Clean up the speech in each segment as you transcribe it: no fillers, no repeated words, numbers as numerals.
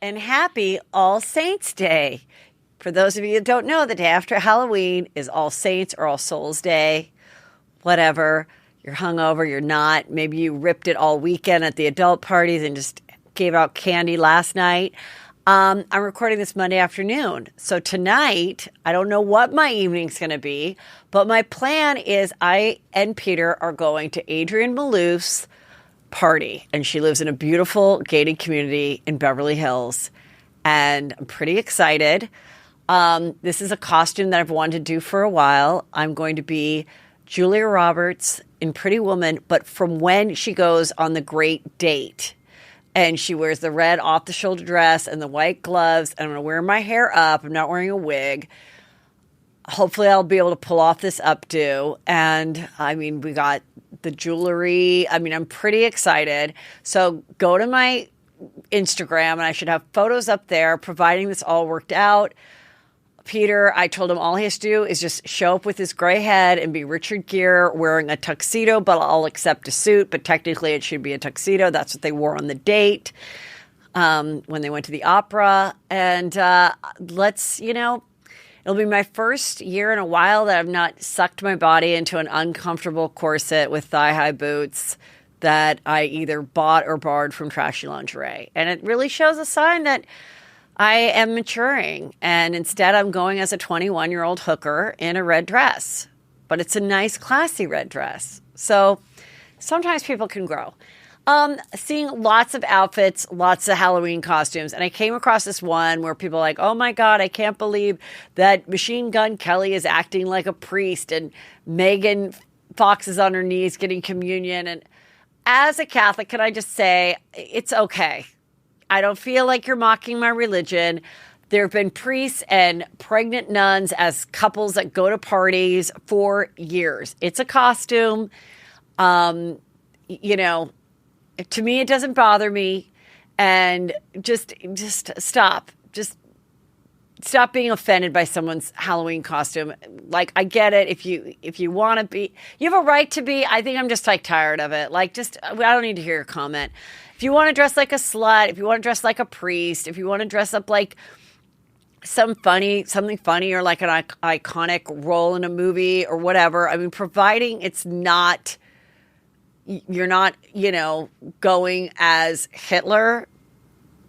and happy All Saints Day. For those of you that don't know, the day after Halloween is All Saints or All Souls Day. Whatever. You're hungover, you're not. Maybe you ripped it all weekend at the adult parties and just gave out candy last night. I'm recording this Monday afternoon. So tonight, I don't know what my evening's going to be, but my plan is I and Peter are going to Adrienne Malouf's party. And she lives in a beautiful gated community in Beverly Hills. And I'm pretty excited. This is a costume that I've wanted to do for a while. I'm going to be Julia Roberts in Pretty Woman, but from when she goes on the great date. And she wears the red off-the-shoulder dress and the white gloves. And I'm going to wear my hair up. I'm not wearing a wig. Hopefully I'll be able to pull off this updo. And, I mean, we got the jewelry. I mean, I'm pretty excited. So go to my Instagram, and I should have photos up there, providing this all worked out. Peter, I told him all he has to do is just show up with his gray head and be Richard Gere wearing a tuxedo, but I'll accept a suit. But technically it should be a tuxedo. That's what they wore on the date when they went to the opera. And it'll be my first year in a while that I've not sucked my body into an uncomfortable corset with thigh-high boots that I either bought or borrowed from trashy lingerie. And it really shows a sign that I am maturing, and instead I'm going as a 21-year-old hooker in a red dress. But it's a nice, classy red dress. So sometimes people can grow. Seeing lots of outfits, lots of Halloween costumes, and I came across this one where people are like, oh my God, I can't believe that Machine Gun Kelly is acting like a priest, and Megan Fox is on her knees getting communion. And as a Catholic, can I just say, it's okay. I don't feel like you're mocking my religion. There have been priests and pregnant nuns as couples that go to parties for years. It's a costume. To me, it doesn't bother me. And just stop. Just stop being offended by someone's Halloween costume. Like, I get it. If you want to be, you have a right to be. I think I'm just tired of it. I don't need to hear your comment. If you want to dress like a slut, if you want to dress like a priest, if you want to dress up like something funny or like an iconic role in a movie or whatever. I mean, providing it's not, you're not, going as Hitler,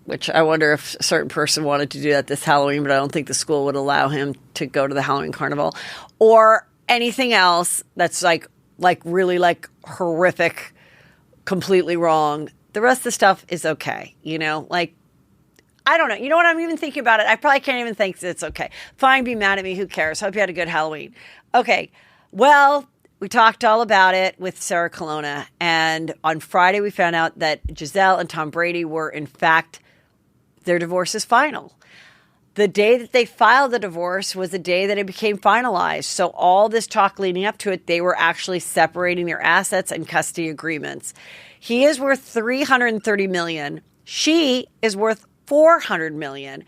which I wonder if a certain person wanted to do that this Halloween, but I don't think the school would allow him to go to the Halloween carnival, or anything else that's like really like horrific, completely wrong. The rest of the stuff is okay, I don't know. You know what? I'm even thinking about it. I probably can't even think that it's okay. Fine, be mad at me. Who cares? Hope you had a good Halloween. Okay, well, we talked all about it with Sarah Colonna. And on Friday, we found out that Giselle and Tom Brady were, in fact, their divorce is final. The day that they filed the divorce was the day that it became finalized. So all this talk leading up to it, they were actually separating their assets and custody agreements. He is worth $330 million. She is worth $400 million.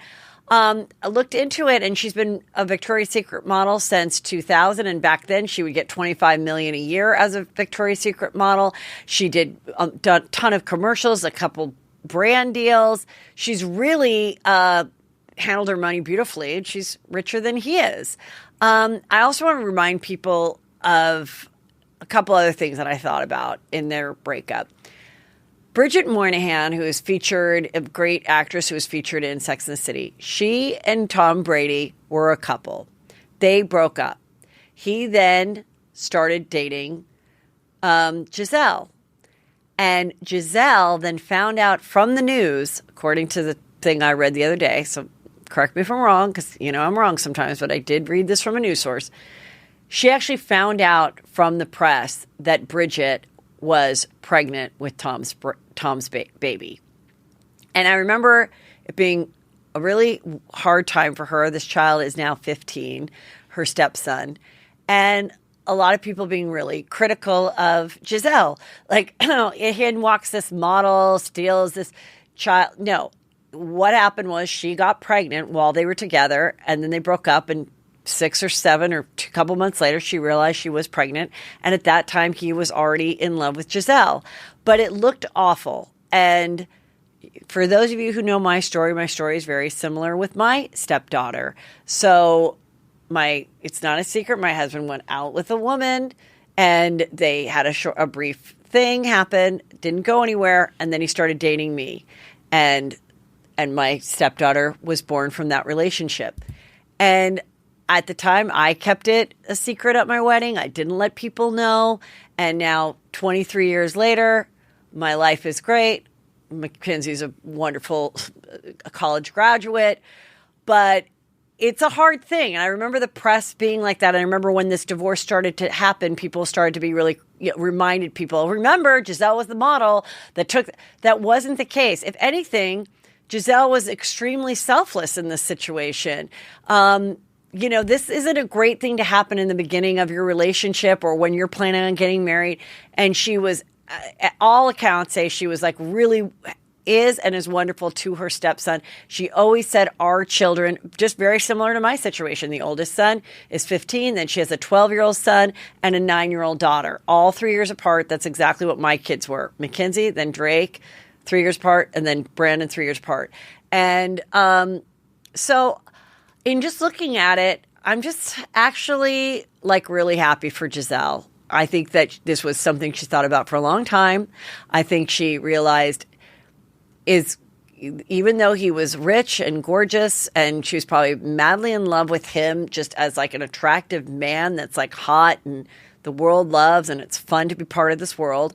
I looked into it, and she's been a Victoria's Secret model since 2000. And back then, she would get $25 million a year as a Victoria's Secret model. She did a ton of commercials, a couple brand deals. She's really handled her money beautifully, and she's richer than he is. I also want to remind people of a couple other things that I thought about in their breakup. Bridget Moynihan, who is featured, a great actress who was featured in Sex and the City, she and Tom Brady were a couple. They broke up. He then started dating Giselle. And Giselle then found out from the news, according to the thing I read the other day, so correct me if I'm wrong, because, I'm wrong sometimes, but I did read this from a news source. She actually found out from the press that Bridget was pregnant with Tom's baby. And I remember it being a really hard time for her. This child is now 15, her stepson. And a lot of people being really critical of Giselle. Like, he walks this model, steals this child. No, what happened was she got pregnant while they were together, and then they broke up, and 6 or 7 or a couple months later, she realized she was pregnant. And at that time, he was already in love with Giselle. But it looked awful. And For those of you who know my story is very similar with my stepdaughter. So it's not a secret. My husband went out with a woman and they had a brief thing happen, didn't go anywhere. And then he started dating me. And my stepdaughter was born from that relationship. And at the time, I kept it a secret at my wedding. I didn't let people know. And now, 23 years later, my life is great. Mackenzie's a wonderful college graduate. But it's a hard thing. And I remember the press being like that. And I remember when this divorce started to happen, people started to be really, reminded people, remember, Giselle was the model that wasn't the case. If anything, Giselle was extremely selfless in this situation. This isn't a great thing to happen in the beginning of your relationship or when you're planning on getting married. And she was, at all accounts, say she was like really is and is wonderful to her stepson. She always said our children, just very similar to my situation. The oldest son is 15. Then she has a 12-year-old son and a 9-year-old daughter, all 3 years apart. That's exactly what my kids were. Mackenzie, then Drake, 3 years apart, and then Brandon, 3 years apart. And so in just looking at it, I'm just actually like really happy for Giselle. I think that this was something she thought about for a long time. I think she realized even though he was rich and gorgeous and she was probably madly in love with him just as like an attractive man that's like hot and the world loves and it's fun to be part of this world.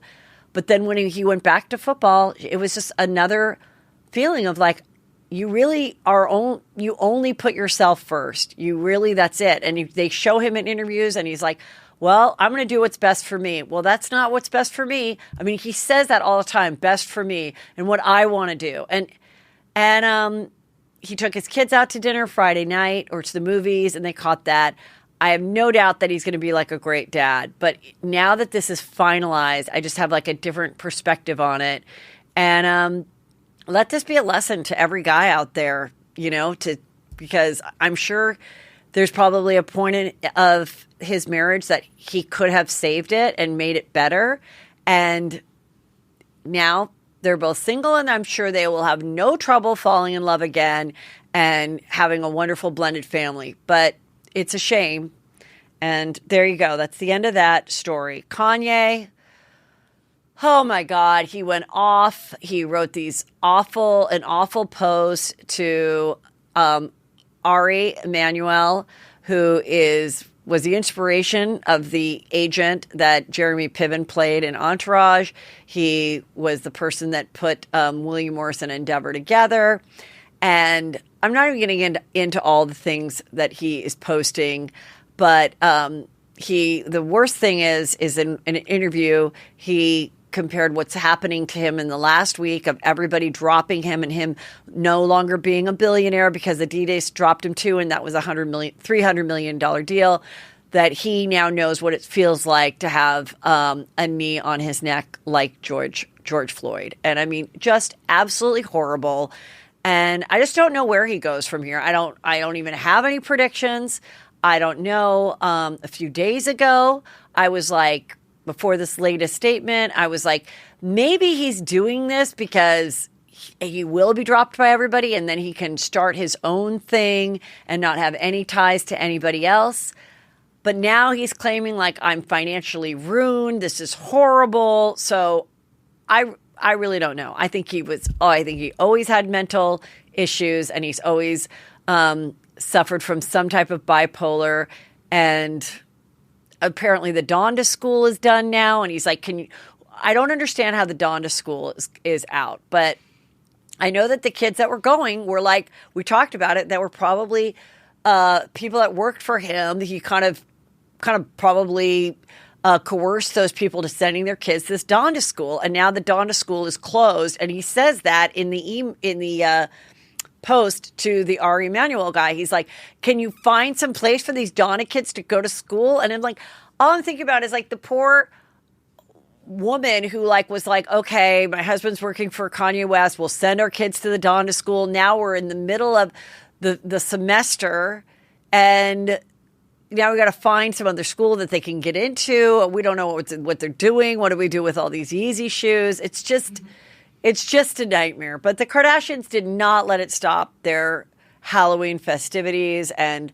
But then when he went back to football, it was just another feeling of like, you really you only put yourself first. You really, that's it. And they show him in interviews and he's like, well, I'm going to do what's best for me. Well, that's not what's best for me. I mean, he says that all the time, best for me and what I want to do. And he took his kids out to dinner Friday night or to the movies and they caught that. I have no doubt that he's going to be like a great dad. But now that this is finalized, I just have like a different perspective on it. And let this be a lesson to every guy out there, because I'm sure there's probably a point of his marriage that he could have saved it and made it better. And now they're both single, and I'm sure they will have no trouble falling in love again and having a wonderful blended family. But it's a shame. And there you go. That's the end of that story. Kanye, oh my God, he went off. He wrote an awful post to Ari Emanuel, who was the inspiration of the agent that Jeremy Piven played in Entourage. He was the person that put William Morris and Endeavor together. And I'm not even getting into all the things that he is posting, but the worst thing is in an interview, he compared what's happening to him in the last week of everybody dropping him and him no longer being a billionaire because Adidas dropped him too, and that was $300 million deal, that he now knows what it feels like to have a knee on his neck like George Floyd. And I mean, just absolutely horrible. And I just don't know where he goes from here. I don't even have any predictions. I don't know. A few days ago, I was like, before this latest statement, I was like, maybe he's doing this because he will be dropped by everybody and then he can start his own thing and not have any ties to anybody else. But now he's claiming like, I'm financially ruined. This is horrible. So I really don't know. I think he always had mental issues and he's always suffered from some type of bipolar. And apparently the Donda School is done now. And he's like, I don't understand how the Donda School is out. But I know that the kids that were going were like, we talked about it, that were probably people that worked for him. He kind of probably coerced those people to sending their kids to this Donda School. And now the Donda School is closed. And he says that in the post to the Ari Emanuel guy. He's like, can you find some place for these Donda kids to go to school? And I'm like, all I'm thinking about is like the poor woman who like was like, okay, my husband's working for Kanye West. We'll send our kids to the Donda School. Now we're in the middle of the semester and now we got to find some other school that they can get into. We don't know what they're doing. What do we do with all these Yeezy shoes? It's just, It's just a nightmare. But the Kardashians did not let it stop their Halloween festivities, and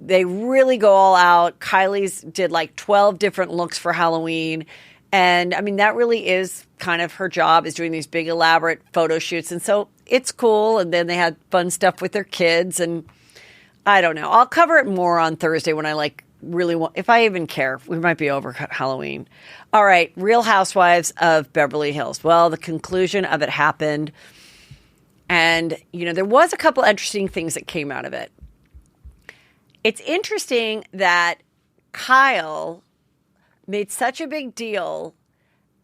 they really go all out. Kylie's did like 12 different looks for Halloween. And I mean, that really is kind of her job, is doing these big elaborate photo shoots. And so it's cool. And then they had fun stuff with their kids. And I don't know. I'll cover it more on Thursday when I really want, if I even care. We might be over Halloween. All right. Real Housewives of Beverly Hills. Well, the conclusion of it happened. And, there was a couple interesting things that came out of it. It's interesting that Kyle made such a big deal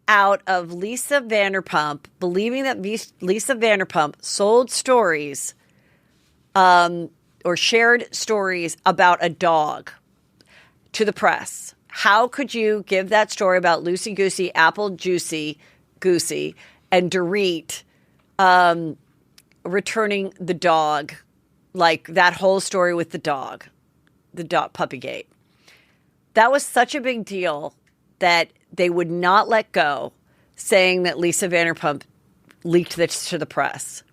out of Lisa Vanderpump, believing that Lisa Vanderpump sold stories or shared stories about a dog to the press. How could you give that story about Loosey Goosey, Apple Juicy Goosey, and Dorit returning the dog, like that whole story with the dog Puppygate? That was such a big deal that they would not let go, saying that Lisa Vanderpump leaked this to the press.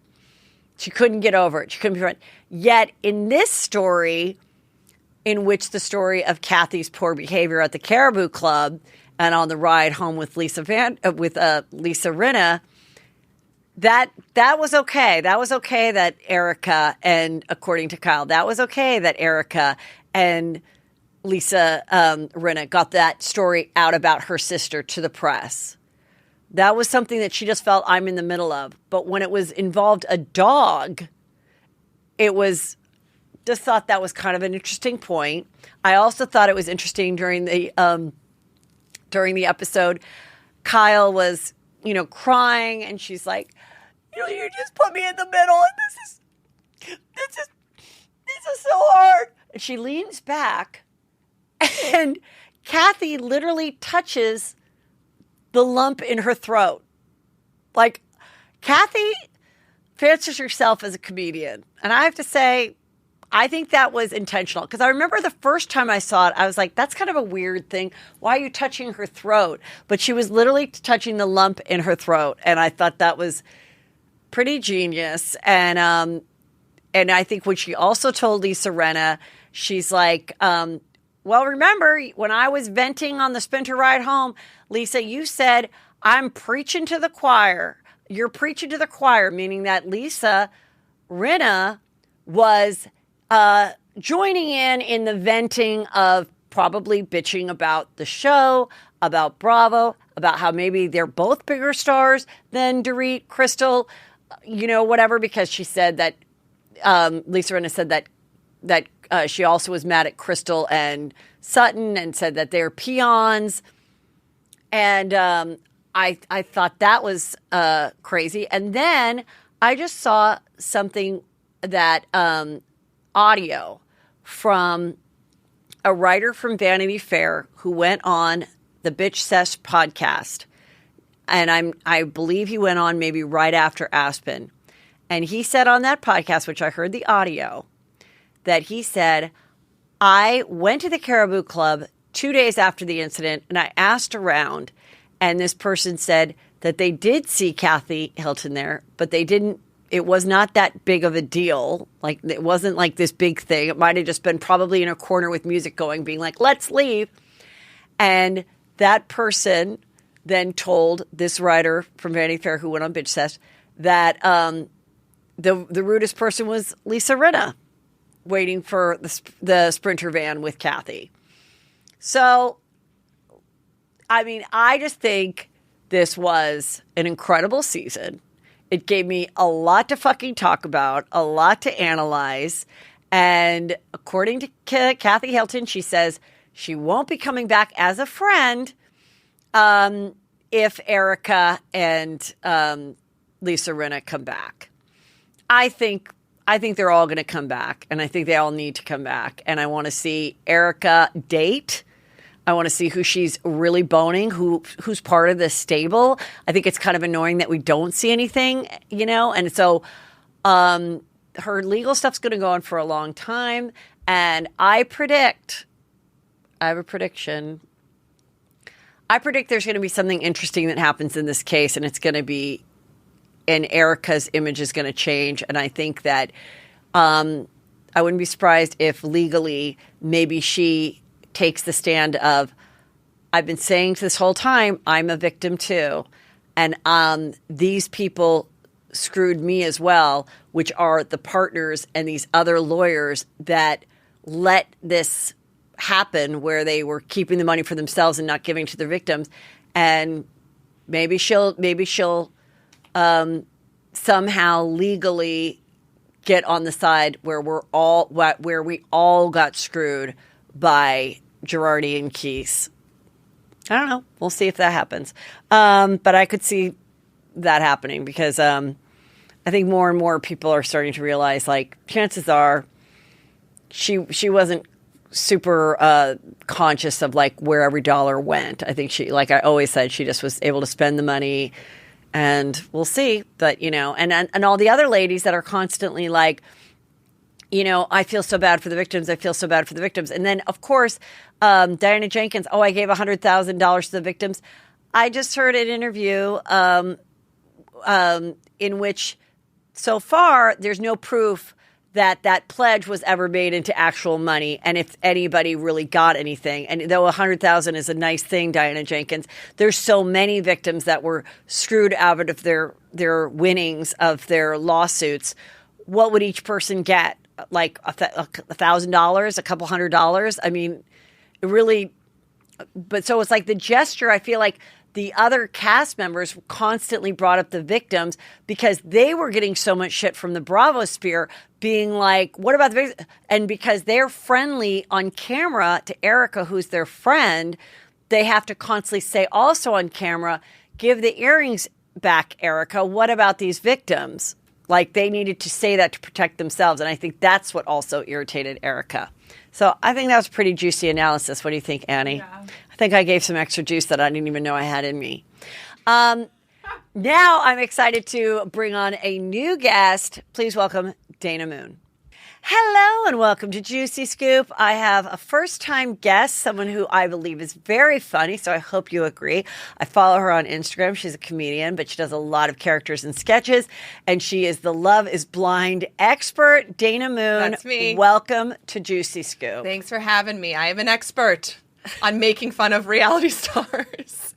She couldn't get over it. She couldn't be right. Yet in this story, in which the story of Kathy's poor behavior at the Caribou Club and on the ride home with Lisa Rinna, that was okay. That was okay that Erica, and according to Kyle, that was okay that Erica and Lisa Rinna got that story out about her sister to the press. That was something that she just felt, I'm in the middle of. But when it was involved a dog, it was just thought that was kind of an interesting point. I also thought it was interesting during the episode, Kyle was, crying, and she's like, you just put me in the middle, and this is so hard. And she leans back, and Kathy literally touches the lump in her throat. Like, Kathy fancies herself as a comedian. And I have to say, I think that was intentional. Because I remember the first time I saw it, I was like, that's kind of a weird thing. Why are you touching her throat? But she was literally touching the lump in her throat. And I thought that was pretty genius. And I think when she also told Lisa Rinna, she's like, well, remember, when I was venting on the Sprinter ride home, Lisa, you said, I'm preaching to the choir. You're preaching to the choir, meaning that Lisa Rinna was joining in the venting of probably bitching about the show, about Bravo, about how maybe they're both bigger stars than Dorit, Crystal, whatever, because she said that Lisa Rinna said that she also was mad at Crystal and Sutton and said that they're peons. And I thought that was crazy. And then I just saw something that audio from a writer from Vanity Fair who went on the Bitch Sesh podcast. And I believe he went on maybe right after Aspen. And he said on that podcast, which I heard the audio, that he said, I went to the Caribou Club 2 days after the incident, and I asked around, and this person said that they did see Kathy Hilton there, but they didn't, it was not that big of a deal. Like, it wasn't like this big thing. It might have just been probably in a corner with music going, being like, let's leave. And that person then told this writer from Vanity Fair who went on Bitch Sesh that the rudest person was Lisa Rinna, waiting for the Sprinter van with Kathy. So, I mean, I just think this was an incredible season. It gave me a lot to fucking talk about, a lot to analyze. And according to Kathy Hilton, she says she won't be coming back as a friend if Erica and Lisa Rinna come back. I think they're all going to come back, and I think they all need to come back. And I want to see Erica date. I want to see who she's really boning, who's part of this stable. I think it's kind of annoying that we don't see anything, And so her legal stuff's going to go on for a long time. And I have a prediction. I predict there's going to be something interesting that happens in this case, and it's going to be Erica's image is going to change. And I think that I wouldn't be surprised if legally maybe she takes the stand of, I've been saying this whole time, I'm a victim too. And these people screwed me as well, which are the partners and these other lawyers that let this happen, where they were keeping the money for themselves and not giving to their victims. And maybe she'll somehow legally get on the side where we all got screwed by Girardi and Keese. I don't know. We'll see if that happens. But I could see that happening because I think more and more people are starting to realize, like, chances are she wasn't super conscious of like where every dollar went. I think she, like I always said, she just was able to spend the money, and we'll see. But and all the other ladies that are constantly like, I feel so bad for the victims. I feel so bad for the victims. And then, of course, Diana Jenkins, I gave $100,000 to the victims. I just heard an interview in which so far there's no proof that pledge was ever made into actual money, and if anybody really got anything. And though $100,000 is a nice thing, Diana Jenkins, there's so many victims that were screwed out of their winnings of their lawsuits. What would each person get? Like $1,000, a couple $100? I mean, it really. But so it's like the gesture. I feel like the other cast members constantly brought up the victims because they were getting so much shit from the Bravo sphere, being like, what about the victims? And because they're friendly on camera to Erica, who's their friend, they have to constantly say also on camera, give the earrings back, Erica. What about these victims? Like, they needed to say that to protect themselves. And I think that's what also irritated Erica. So I think that was pretty juicy analysis. What do you think, Annie? Yeah. I think I gave some extra juice that I didn't even know I had in me. Now I'm excited to bring on a new guest. Please welcome Dana Moon. Hello and welcome to Juicy Scoop. I have a first-time guest, someone who I believe is very funny, so I hope you agree. I follow her on Instagram. She's a comedian, but she does a lot of characters and sketches, and she is the Love is Blind expert. Dana Moon, that's me. Welcome to Juicy Scoop. Thanks for having me. I am an expert on making fun of reality stars.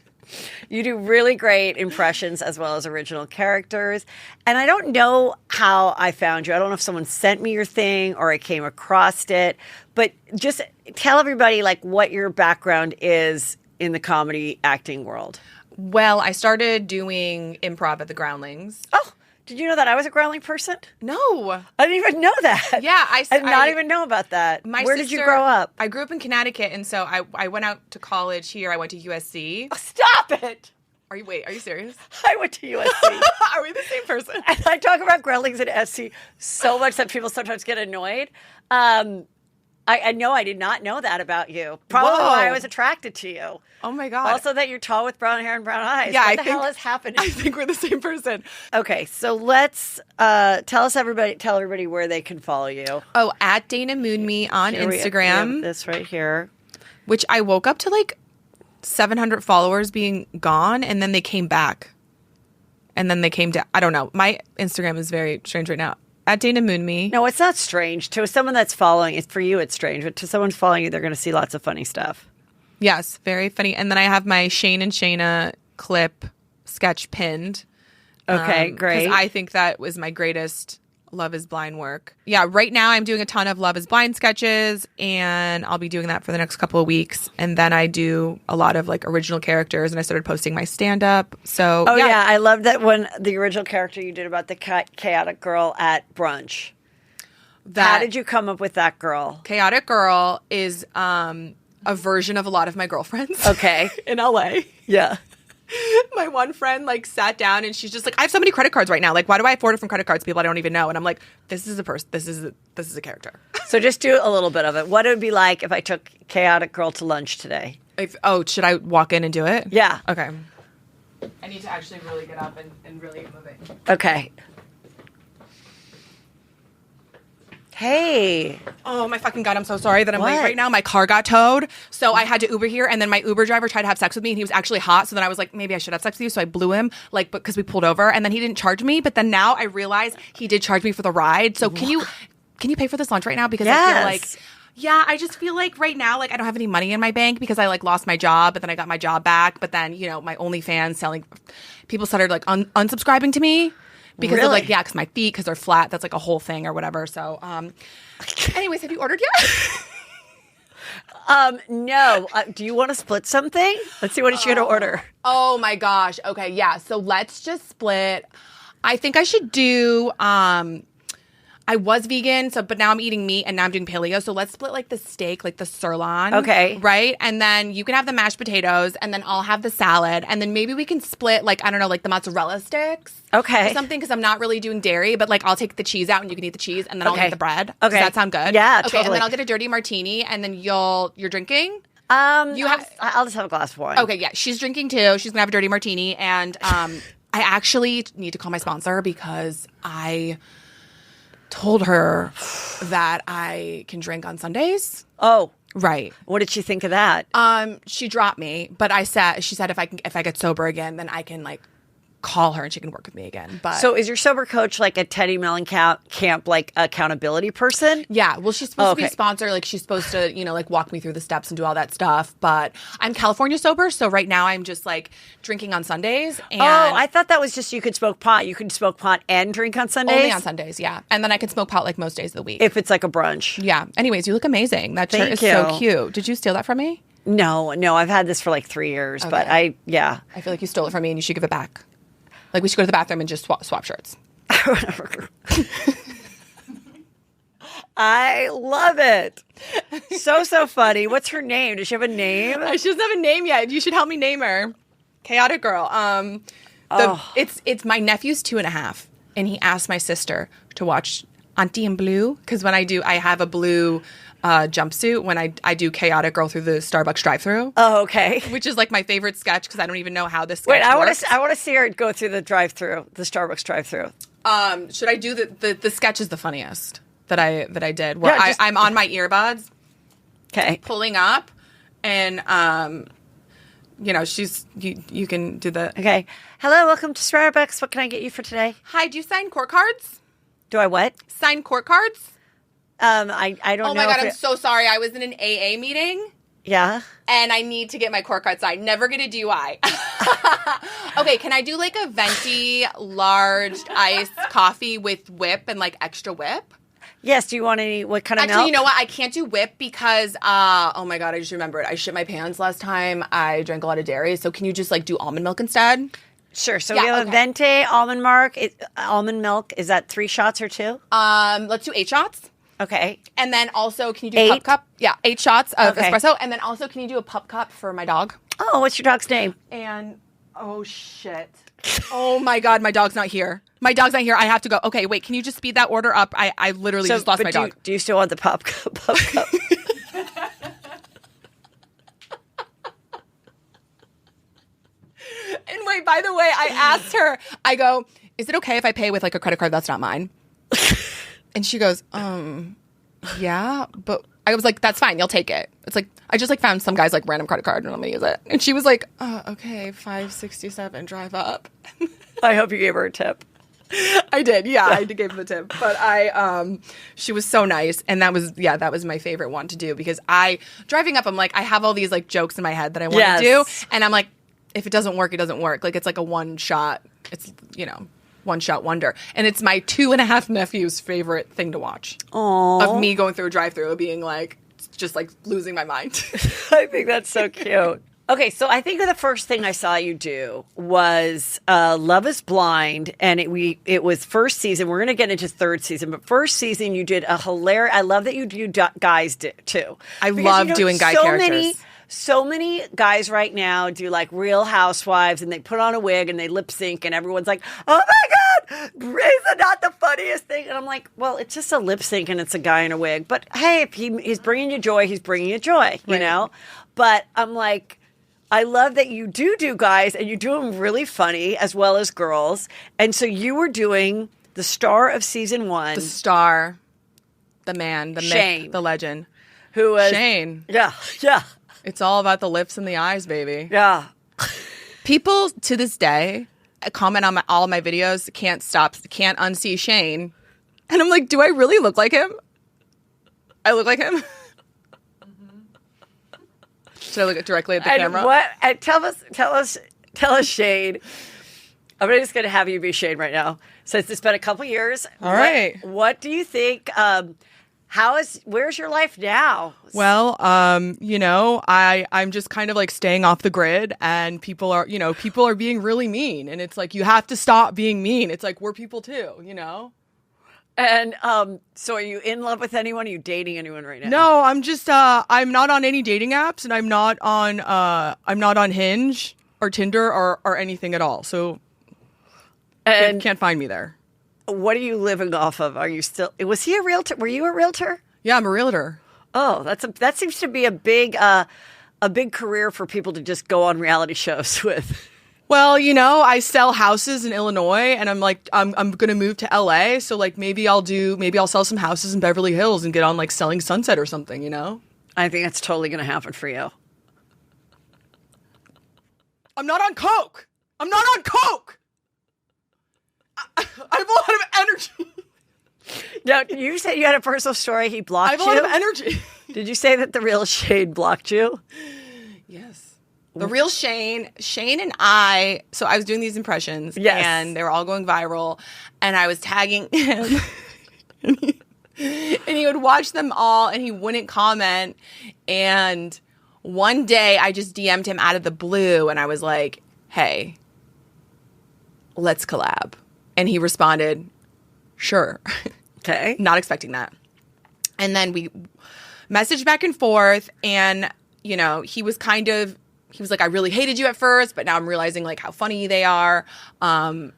You do really great impressions as well as original characters. And I don't know how I found you. I don't know if someone sent me your thing or I came across it. But just tell everybody like what your background is in the comedy acting world. Well, I started doing improv at the Groundlings. Oh, did you know that I was a Groundling person? No. I didn't even know that. Yeah. I did not even know about that. Where did you grow up? I grew up in Connecticut, and so I went out to college here. I went to USC. Oh, stop it. Are you serious? I went to USC. Are we the same person? And I talk about Groundlings at SC so much that people sometimes get annoyed. I know I did not know that about you. Probably why I was attracted to you. Oh my God. Also that you're tall with brown hair and brown eyes. Yeah, what the hell is happening? I think we're the same person. Okay, so let's tell everybody where they can follow you. Oh, at Dana Moon Me on Instagram. We have this right here. Which I woke up to like 700 followers being gone, and then they came back. And then they came down. I don't know. My Instagram is very strange right now. At Dana Moon Me. No, it's not strange. To someone that's following, for you it's strange. But to someone following you, they're going to see lots of funny stuff. Yes, very funny. And then I have my Shane and Shayna clip sketch pinned. Okay, great. 'Cause I think that was my greatest Love is Blind work. Yeah, right now I'm doing a ton of Love is Blind sketches, and I'll be doing that for the next couple of weeks. And then I do a lot of like original characters, and I started posting my stand-up. So yeah, I love that one. The original character you did about the chaotic girl at brunch. How did you come up with that girl? Chaotic girl is a version of a lot of my girlfriends. Okay. In LA. Yeah. My one friend like sat down and she's just like, I have so many credit cards right now. Like, why do I have 4 different credit cards? People I don't even know. And I'm like, this is a person. This is a character. So just do a little bit of it. What it would be like if I took Chaotic Girl to lunch today? Should I walk in and do it? Yeah. Okay. I need to actually really get up and really get moving. Okay. Hey. Oh my fucking God, I'm so sorry that I'm late What? right now. My car got towed. So I had to Uber here, and then my Uber driver tried to have sex with me, and he was actually hot. So then I was like, maybe I should have sex with you. So I blew him, like, because we pulled over, and then he didn't charge me. But then now I realize he did charge me for the ride. So can you pay for this lunch right now? Because I feel like, yeah, I just feel like right now, like, I don't have any money in my bank because I like lost my job, but then I got my job back. But then, you know, my OnlyFans selling, people started like unsubscribing to me. Because of like, because my feet, because they're flat. That's like a whole thing or whatever. So, anyways, have you ordered yet? No. Do you want to split something? Let's see what is she going to order. Oh my gosh. Okay, yeah. So let's just split. I think I should do, I was vegan, but now I'm eating meat and now I'm doing paleo. So let's split like the steak, like the sirloin. Okay. Right? And then you can have the mashed potatoes and then I'll have the salad. And then maybe we can split like, I don't know, like the mozzarella sticks. Okay. Or something because I'm not really doing dairy, but like I'll take the cheese out and you can eat the cheese and then I'll eat the bread. Okay. Does that sound good? Yeah, okay, totally. And then I'll get a dirty martini and then you're drinking? I'll just have a glass of wine. Okay, yeah. She's drinking too. She's going to have a dirty martini. And I actually need to call my sponsor because I told her that I can drink on Sundays. Oh, right. What did she think of that? She dropped me, but she said if I get sober again, then I can like call her and she can work with me again. But so is your sober coach like a Teddy Mellencamp like accountability person? Yeah, well, she's supposed to be a sponsor. Like she's supposed to, you know, like walk me through the steps and do all that stuff. But I'm California sober, so right now I'm just like drinking on Sundays. And I thought that was just you could smoke pot. You can smoke pot and drink on Sundays? Only on Sundays, yeah. And then I can smoke pot like most days of the week. If it's like a brunch. Yeah. Anyways, you look amazing. That shirt is so cute. Did you steal that from me? No, I've had this for like 3 years, but I feel like you stole it from me and you should give it back. Like we should go to the bathroom and just swap shirts. I love it. So funny. What's her name? Does she have a name? She doesn't have a name yet. You should help me name her. Chaotic Girl. It's my nephew's 2.5, and he asked my sister to watch Auntie in Blue because when I have a blue jumpsuit when I do Chaotic Girl through the Starbucks drive-thru. Oh, okay. Which is like my favorite sketch because I don't even know how this sketch works. I want to see her go through the drive-thru, the Starbucks drive-thru. Should I do the sketch is the funniest that I did where I'm on my earbuds, pulling up, and you know you can do the Hello, welcome to Starbucks. What can I get you for today? Hi, do you sign court cards? Do I what? Sign court cards? I don't know. Oh my God, I'm so sorry. I was in an AA meeting. Yeah. And I need to get my court card signed. Never get a DUI. Okay, can I do like a venti large iced coffee with whip and like extra whip? Yes. Do you want what kind of milk? Actually, you know what? I can't do whip because, oh my God, I just remembered. I shit my pants last time. I drank a lot of dairy. So can you just like do almond milk instead? Sure. So we have a venti almond milk. Is that 3 shots or 2? Let's do 8 shots. Okay. And then also, can you do a pup cup? Yeah, 8 shots of espresso. And then also, can you do a pup cup for my dog? Oh, what's your dog's name? And, oh, shit. Oh, my God, my dog's not here. My dog's not here. I have to go. Okay, wait, can you just speed that order up? I literally just lost my dog. Do you still want the pup cup? And wait, by the way, I asked her, I go, is it okay if I pay with like a credit card that's not mine? And she goes, yeah, but I was like, that's fine. You'll take it. It's like, I just like found some guy's like random credit card and I'm going to use it. And she was like, okay, $5.67, drive up. I hope you gave her a tip. I did. Yeah, I did give her the tip. But she was so nice. And that was my favorite one to do because driving up, I'm like, I have all these like jokes in my head that I want to do. And I'm like, if it doesn't work, it doesn't work. Like it's like a one shot. It's, one shot wonder. And it's my 2.5 nephew's favorite thing to watch. Aww. Of me going through a drive-thru being like, just like losing my mind. I think that's so cute. Okay, so I think the first thing I saw you do was Love is Blind, and it was first season. We're going to get into third season, but first season you did a hilarious. I love that you do guys too. I love doing guy characters. So many guys right now do like Real Housewives and they put on a wig and they lip sync and everyone's like, oh my God, is not the funniest thing? And I'm like, well, it's just a lip sync and it's a guy in a wig. But hey, if he's bringing you joy, he's bringing you joy, you know? But I'm like, I love that you do guys and you do them really funny as well as girls. And so you were doing the star of season 1. The star. The man, the Shane. myth, the legend. Who was Shane. Yeah. It's all about the lips and the eyes, baby. Yeah. People to this day comment on all my videos, can't unsee Shane. And I'm like, do I really look like him? I look like him? Should I look directly at the camera? And tell us, Shane. I'm just going to have you be Shane right now. Since it's been a couple years. All right. What do you think? Where's your life now? Well, I'm just kind of like staying off the grid, and people are being really mean, and it's like, you have to stop being mean. It's like, we're people too, And so are you in love with anyone? Are you dating anyone right now? No, I'm just I'm not on any dating apps, and I'm not on Hinge or Tinder or anything at all. So can't find me there. What are you living off of? Are you still? Was he a realtor? Were you a realtor? Yeah, I'm a realtor. Oh, that seems to be a big career for people to just go on reality shows with. Well, I sell houses in Illinois, and I'm like, I'm going to move to LA. So like, maybe I'll sell some houses in Beverly Hills and get on like Selling Sunset or something, I think that's totally going to happen for you. I'm not on coke. I have a lot of energy. Now, you said you had a personal story. He blocked you. I have a lot of energy. Did you say that the real Shane blocked you? Yes. The real Shane and I, so I was doing these impressions. Yes. And they were all going viral. And I was tagging him. and he would watch them all, and he wouldn't comment. And one day I just DM'd him out of the blue, and I was like, hey, let's collab. And he responded, sure. Okay. Not expecting that. And then we messaged back and forth, and, he was like, I really hated you at first, but now I'm realizing like how funny they are. And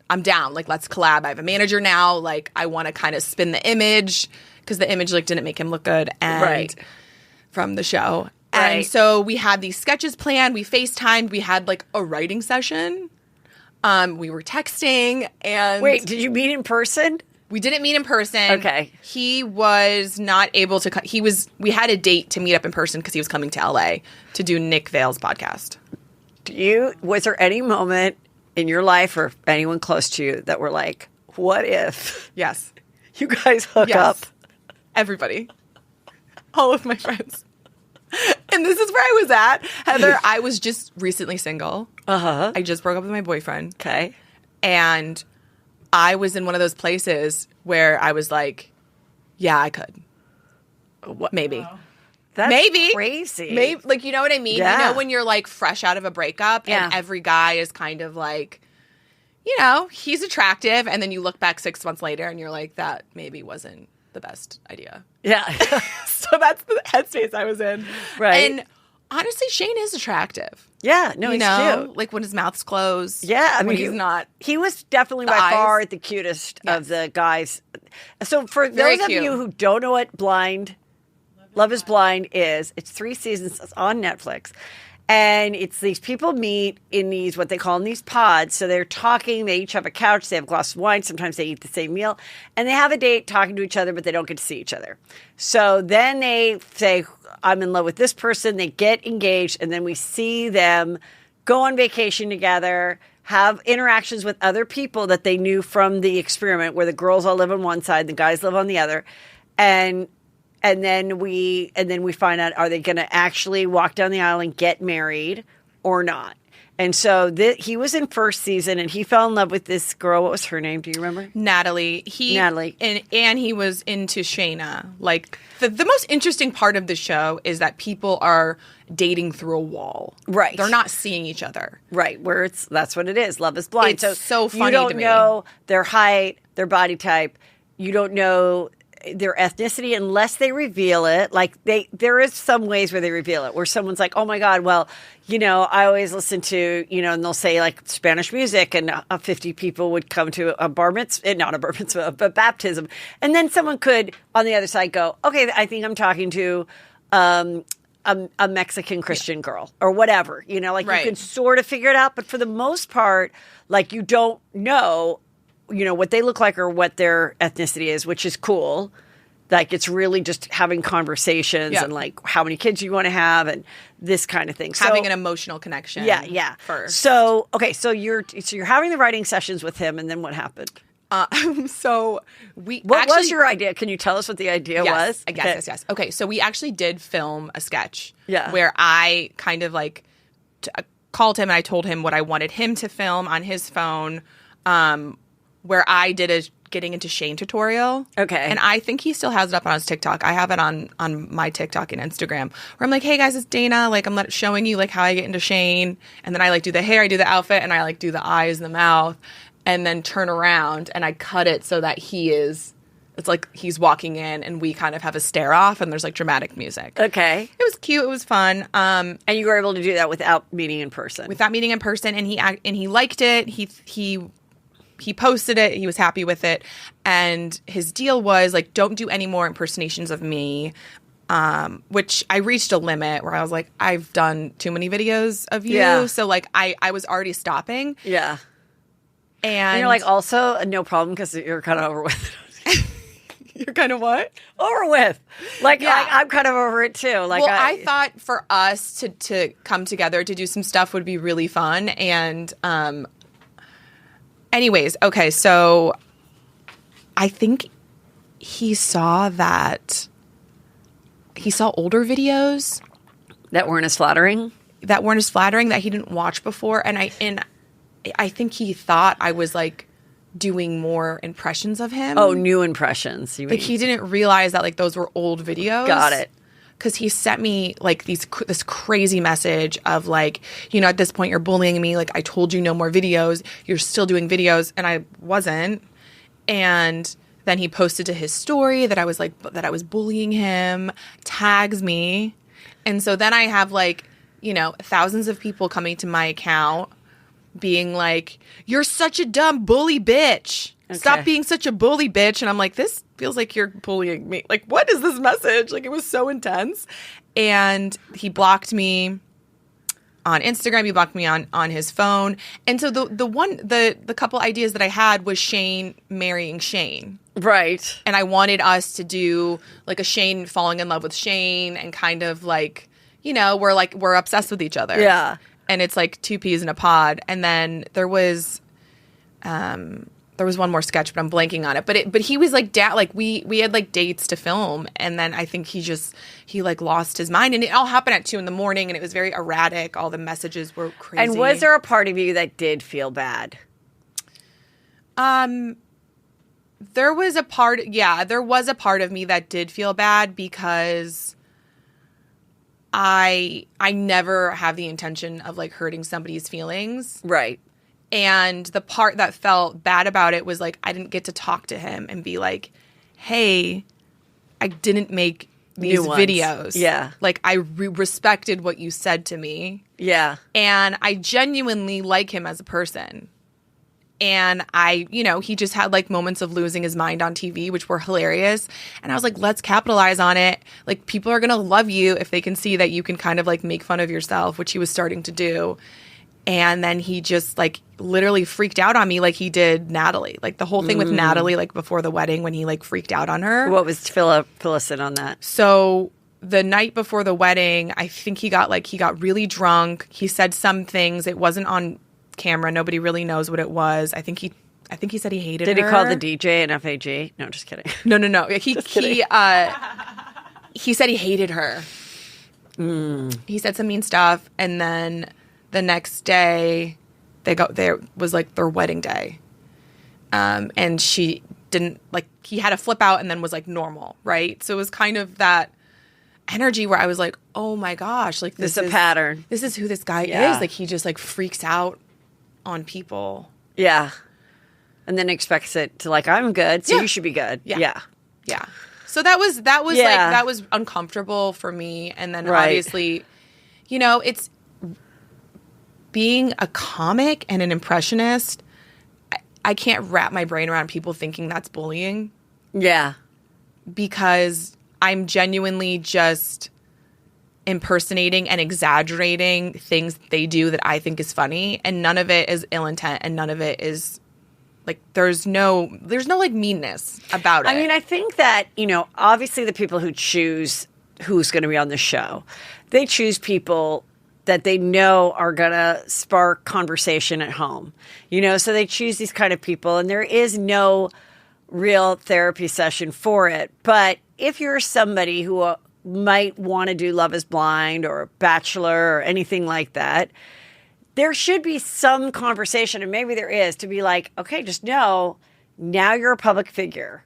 I'm down. Like, let's collab. I have a manager now. Like, I want to kind of spin the image, because the image like didn't make him look good. And right. From the show. Right. And so we had these sketches planned. We FaceTimed. We had like a writing session. We were texting, and wait, did you meet in person? We didn't meet in person. Okay. He was not able to we had a date to meet up in person because he was coming to LA to do Nick Vale's podcast. Was there any moment in your life or anyone close to you that were like, what if Yes. you guys hook up? Everybody. All of my friends. And this is where I was at. Heather, I was just recently single. Uh-huh. I just broke up with my boyfriend. Okay. And I was in one of those places where I was like, yeah, I could. What? Maybe. Wow. That's maybe. Crazy. Maybe. Like, you know what I mean? Yeah. When you're like fresh out of a breakup, yeah. and every guy is kind of like, he's attractive. And then you look back 6 months later and you're like, that maybe wasn't the best idea. Yeah. So that's the headspace I was in. Right. And honestly, Shane is attractive. Yeah. No, he's cute. Like when his mouth's closed. Yeah. I mean, he's not. He was definitely by far the cutest of the guys. So for those of you who don't know what Love is Blind is, it's 3 seasons. It's on Netflix. And it's these people meet in these, what they call in these pods. So they're talking. They each have a couch. They have a glass of wine. Sometimes they eat the same meal. And they have a date talking to each other, but they don't get to see each other. So then they say, I'm in love with this person. They get engaged. And then we see them go on vacation together, have interactions with other people that they knew from the experiment, where the girls all live on one side, the guys live on the other. And then we find out, are they going to actually walk down the aisle and get married or not? And so he was in first season, and he fell in love with this girl. What was her name? Do you remember? Natalie. Natalie. And he was into Shayna. Like, the most interesting part of the show is that people are dating through a wall. Right. They're not seeing each other. Right. That's what it is. Love is blind. It's so funny you don't to me. know their height, their body type. You don't know their ethnicity unless they reveal it. Like there is some ways where they reveal it, where someone's like, oh my God, well, I always listen to, and they'll say like Spanish music, and 50 people would come to a bar mitzvah, not a bar mitzvah, but baptism. And then someone could on the other side go, okay, I think I'm talking to a Mexican Christian girl or whatever, like right. You can sort of figure it out. But for the most part, like you don't know what they look like or what their ethnicity is, which is cool. Like it's really just having conversations and like how many kids you want to have and this kind of thing. Having an emotional connection. Yeah. First. So you're having the writing sessions with him, and then what happened? So what was your idea? Can you tell us what the idea was? Yes. Okay, so we actually did film a sketch. Yeah. Where I kind of like called him and I told him what I wanted him to film on his phone. Where I did a getting into Shane tutorial. Okay. And I think he still has it up on his TikTok. I have it on my TikTok and Instagram where I'm like, hey guys, it's Dana. Like I'm showing you like how I get into Shane. And then I like do the hair, I do the outfit, and I like do the eyes and the mouth, and then turn around and I cut it so that it's like he's walking in and we kind of have a stare off and there's like dramatic music. Okay. It was cute. It was fun. And you were able to do that without meeting in person. Without meeting in person. And he liked it. He posted it. He was happy with it. And his deal was, like, don't do any more impersonations of me, which I reached a limit where I was like, I've done too many videos of you. Yeah. So, like, I was already stopping. Yeah. And you're like, also, no problem because you're kind of over with it. You're kind of what? Over with. Like, Yeah. I'm kind of over it, too. Like, well, I thought for us to come together to do some stuff would be really fun. And, anyways, okay, so I think he saw older videos that weren't as flattering. That he didn't watch before, and I think he thought I was like doing more impressions of him. Oh, new impressions. You mean. Like he didn't realize that like those were old videos. Got it. Because he sent me like this crazy message of like, you know, at this point you're bullying me. Like I told you no more videos. You're still doing videos, and I wasn't. And then he posted to his story that I was bullying him. Tags me, and so then I have like, you know, thousands of people coming to my account, being like, "You're such a dumb bully bitch. Okay. Stop being such a bully bitch." And I'm like, this feels like you're bullying me. Like, what is this message? Like, it was so intense. And he blocked me on Instagram. He blocked me on his phone. And so the couple ideas that I had was Shane marrying Shane. Right. And I wanted us to do like a Shane falling in love with Shane and kind of like, you know, we're obsessed with each other. Yeah. And it's like two peas in a pod. And then there was one more sketch, but I'm blanking on it. But he was like, like we had like dates to film, and then I think he like lost his mind, and it all happened at 2 a.m, and it was very erratic. All the messages were crazy. And was there a part of you that did feel bad? There was a part of me that did feel bad because I never have the intention of like hurting somebody's feelings. Right. And the part that felt bad about it was like I didn't get to talk to him and be like, hey, I didn't make these videos. Yeah. Like I respected what you said to me. Yeah. And I genuinely like him as a person. And he just had like moments of losing his mind on TV, which were hilarious. And I was like, let's capitalize on it. Like people are going to love you if they can see that you can kind of like make fun of yourself, which he was starting to do. And then he just like literally freaked out on me like he did Natalie. Like the whole thing with Natalie, like before the wedding when he like freaked out on her. What was fill us in on that? So the night before the wedding, I think he got really drunk. He said some things. It wasn't on camera. Nobody really knows what it was. I think he said he hated her. Did he call the DJ an FAG? No, just kidding. No. He said he hated her. He said some mean stuff, and then the next day, there was like their wedding day, and she didn't like. He had a flip out, and then was like normal, right? So it was kind of that energy where I was like, oh my gosh, like this is a pattern. This is who this guy is. Like he just like freaks out on people. Yeah, and then expects it to like I'm good, so you should be good. Yeah. So that was like that was uncomfortable for me, and then obviously, you know, it's. Being a comic and an impressionist, I can't wrap my brain around people thinking that's bullying. Yeah. Because I'm genuinely just impersonating and exaggerating things they do that I think is funny. And none of it is ill intent and none of it is Like there's no like meanness about it. I mean, I think that, obviously the people who choose who's going to be on the show, they choose people that they know are going to spark conversation at home. So they choose these kind of people, and there is no real therapy session for it. But if you're somebody who might want to do Love is Blind or Bachelor or anything like that, there should be some conversation, and maybe there is, to be like, okay, just know now you're a public figure.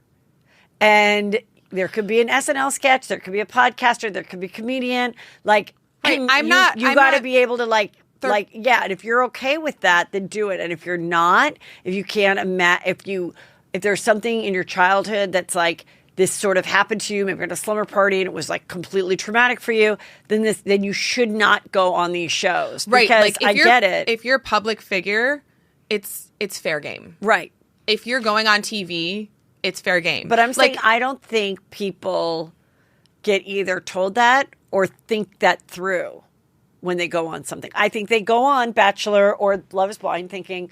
And there could be an SNL sketch, there could be a podcaster, there could be a comedian. Like, Right, you got to be able to and if you're okay with that, then do it. And if you're not, if you can't imagine, if there's something in your childhood that's like, this sort of happened to you, maybe at a slumber party, and it was like completely traumatic for you, then you should not go on these shows. Right. Because like I get it. If you're a public figure, it's fair game. Right. If you're going on TV, it's fair game. But I'm saying I don't think people get either told that or think that through when they go on something. I think they go on Bachelor or Love is Blind thinking,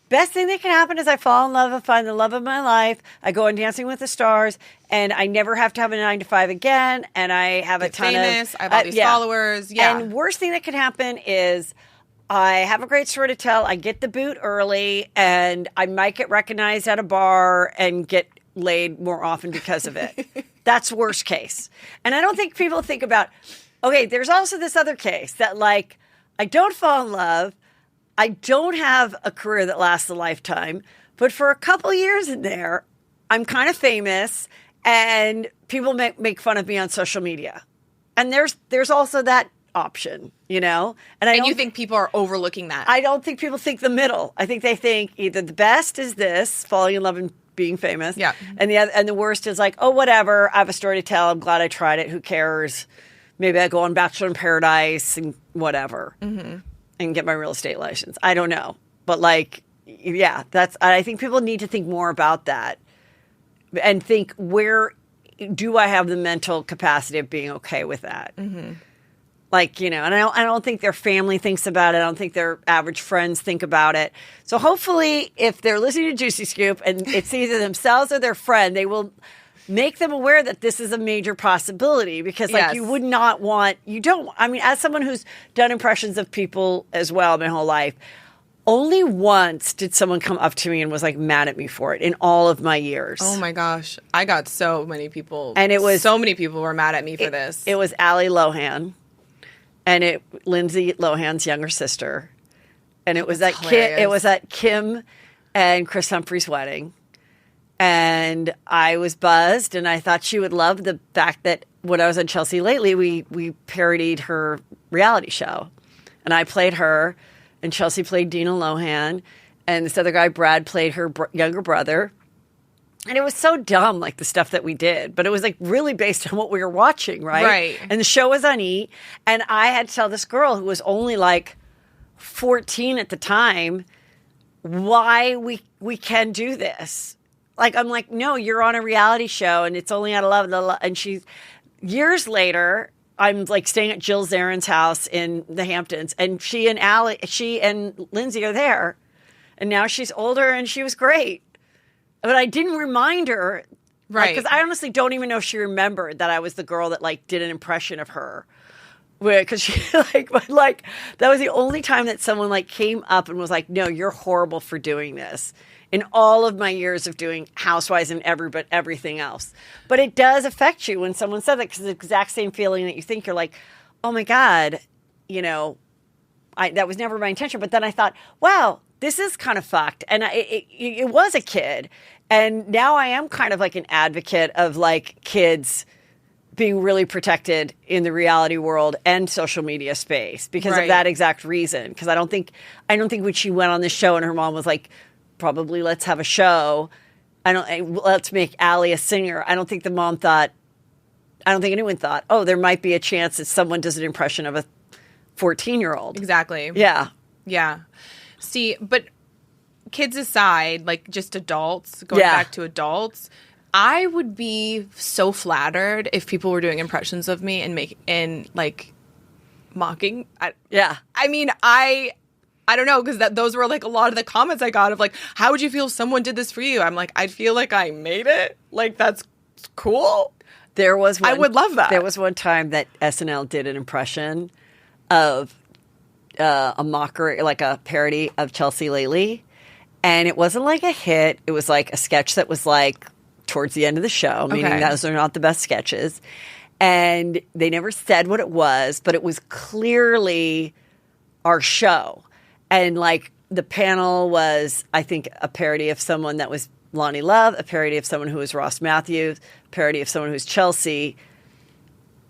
best thing that can happen is I fall in love and find the love of my life. I go on Dancing with the Stars, and I never have to have a 9 to 5 again. And I have a ton famous. of... I have all these followers. Yeah. And worst thing that can happen is I have a great story to tell. I get the boot early, and I might get recognized at a bar and get laid more often because of it. That's worst case. And I don't think people think about, okay, there's also this other case that like, I don't fall in love. I don't have a career that lasts a lifetime, but for a couple years in there, I'm kind of famous and people make fun of me on social media. And there's also that option, And you think people are overlooking that? I don't think people think the middle. I think they think either the best is this, falling in love and being famous. Yeah. And the worst is like, oh, whatever. I have a story to tell. I'm glad I tried it. Who cares? Maybe I go on Bachelor in Paradise and whatever. Mm-hmm. And get my real estate license. I don't know. But I think people need to think more about that and think, where do I have the mental capacity of being okay with that? Mm-hmm. And I don't think their family thinks about it. I don't think their average friends think about it. So hopefully if they're listening to Juicy Scoop and it's either themselves or their friend, they will make them aware that this is a major possibility, because you would not want, as someone who's done impressions of people as well my whole life, only once did someone come up to me and was like mad at me for it in all of my years. Oh my gosh. I got so many people. And so many people were mad at me for this. It was Allie Lohan and Lindsay Lohan's younger sister. And it was at Kim and Chris Humphrey's wedding. And I was buzzed, and I thought she would love the fact that when I was on Chelsea Lately, we parodied her reality show. And I played her, and Chelsea played Dina Lohan, and this other guy, Brad, played her younger brother. And it was so dumb, like the stuff that we did. But it was like really based on what we were watching, right? Right. And the show was on E! And I had to tell this girl who was only like 14 at the time why we can do this. Like, I'm like, no, you're on a reality show and it's only out of love. And years later, I'm like staying at Jill Zarin's house in the Hamptons, and she and Lindsay are there. And now she's older and she was great. But I didn't remind her. Right. Because I honestly don't even know if she remembered that I was the girl that like did an impression of her. Because she that was the only time that someone like came up and was like, no, you're horrible for doing this. In all of my years of doing Housewives and everything else. But it does affect you when someone said that, because the exact same feeling that you think, you're like, oh my God, that was never my intention. But then I thought, wow, this is kind of fucked. And it was a kid. And now I am kind of like an advocate of like kids being really protected in the reality world and social media space because of that exact reason. Because I don't think when she went on this show and her mom was like, probably let's have a show. Let's make Allie a singer. I don't think anyone thought, oh, there might be a chance that someone does an impression of a 14-year-old. Exactly. Yeah. Yeah. See, but kids aside, like just adults, going back to adults, I would be so flattered if people were doing impressions of me and mocking. Yeah. I mean, I don't know, because those were like a lot of the comments I got of like, how would you feel if someone did this for you? I'm like, I'd feel like I made it. Like, that's cool. I would love that. There was one time that SNL did an impression of a mockery, like a parody of Chelsea Lately. And it wasn't like a hit. It was like a sketch that was like towards the end of the show, meaning those are not the best sketches. And they never said what it was, but it was clearly our show. And like the panel was, I think, a parody of someone that was Lonnie Love, a parody of someone who was Ross Matthews, a parody of someone who's Chelsea.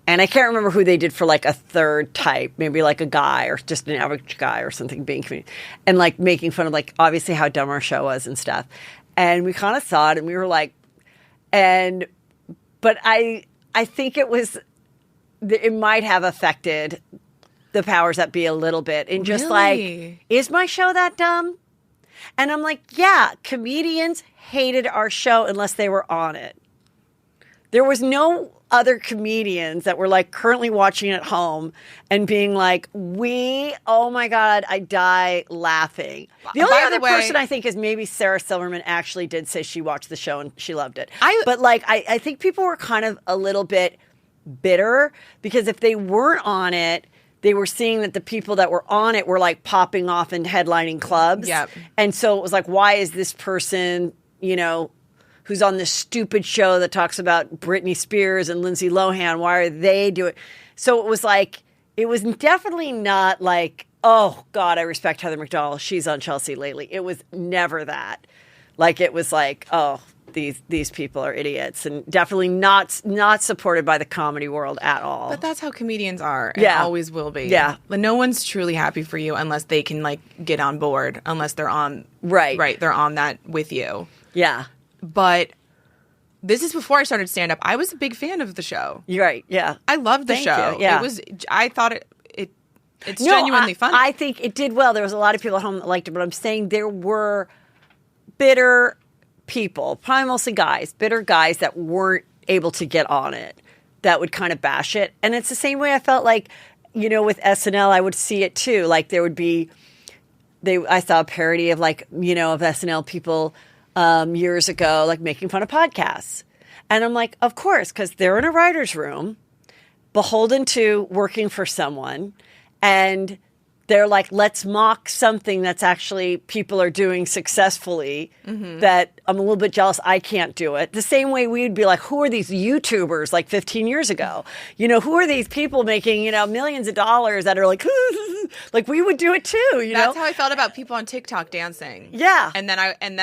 And I can't remember who they did for like a third type, maybe like a guy or just an average guy or something being comedian. And like making fun of like obviously how dumb our show was and stuff. And we kind of saw it and we were like, but I think it might have affected the powers that be a little bit. And just like, is my show that dumb? And I'm like, yeah, comedians hated our show unless they were on it. There was no other comedians that were like currently watching at home and being like, oh my God, I die laughing. The only other person I think is maybe Sarah Silverman actually did say she watched the show and she loved it. But like, I think people were kind of a little bit bitter because if they weren't on it, they were seeing that the people that were on it were like popping off and headlining clubs. Yep. And so it was like, why is this person, who's on this stupid show that talks about Britney Spears and Lindsay Lohan, why are they doing? So it was like, it was definitely not like, oh God, I respect Heather McDonald. She's on Chelsea Lately. It was never that. Like, it was like, oh, these people are idiots, and definitely not supported by the comedy world at all. But that's how comedians are, and always will be. Yeah, but no one's truly happy for you unless they can like get on board, unless they're on right. They're on that with you. Yeah, but this is before I started stand up. I was a big fan of the show. You're right. Yeah, I loved the show. You. Yeah, it was. I thought it's genuinely funny. I think it did well. There was a lot of people at home that liked it, but I'm saying there were bitter people, probably mostly guys, bitter guys that weren't able to get on it, that would kind of bash it. And it's the same way I felt like, with SNL, I would see it too. Like there would be, I saw a parody of like, of SNL people years ago, like making fun of podcasts. And I'm like, of course, because they're in a writer's room, beholden to working for someone, and they're like, let's mock something that's actually people are doing successfully that I'm a little bit jealous I can't do it. The same way we'd be like, who are these YouTubers like 15 years ago? Who are these people making, millions of dollars that are like, like we would do it too, That's how I felt about people on TikTok dancing. Yeah. And then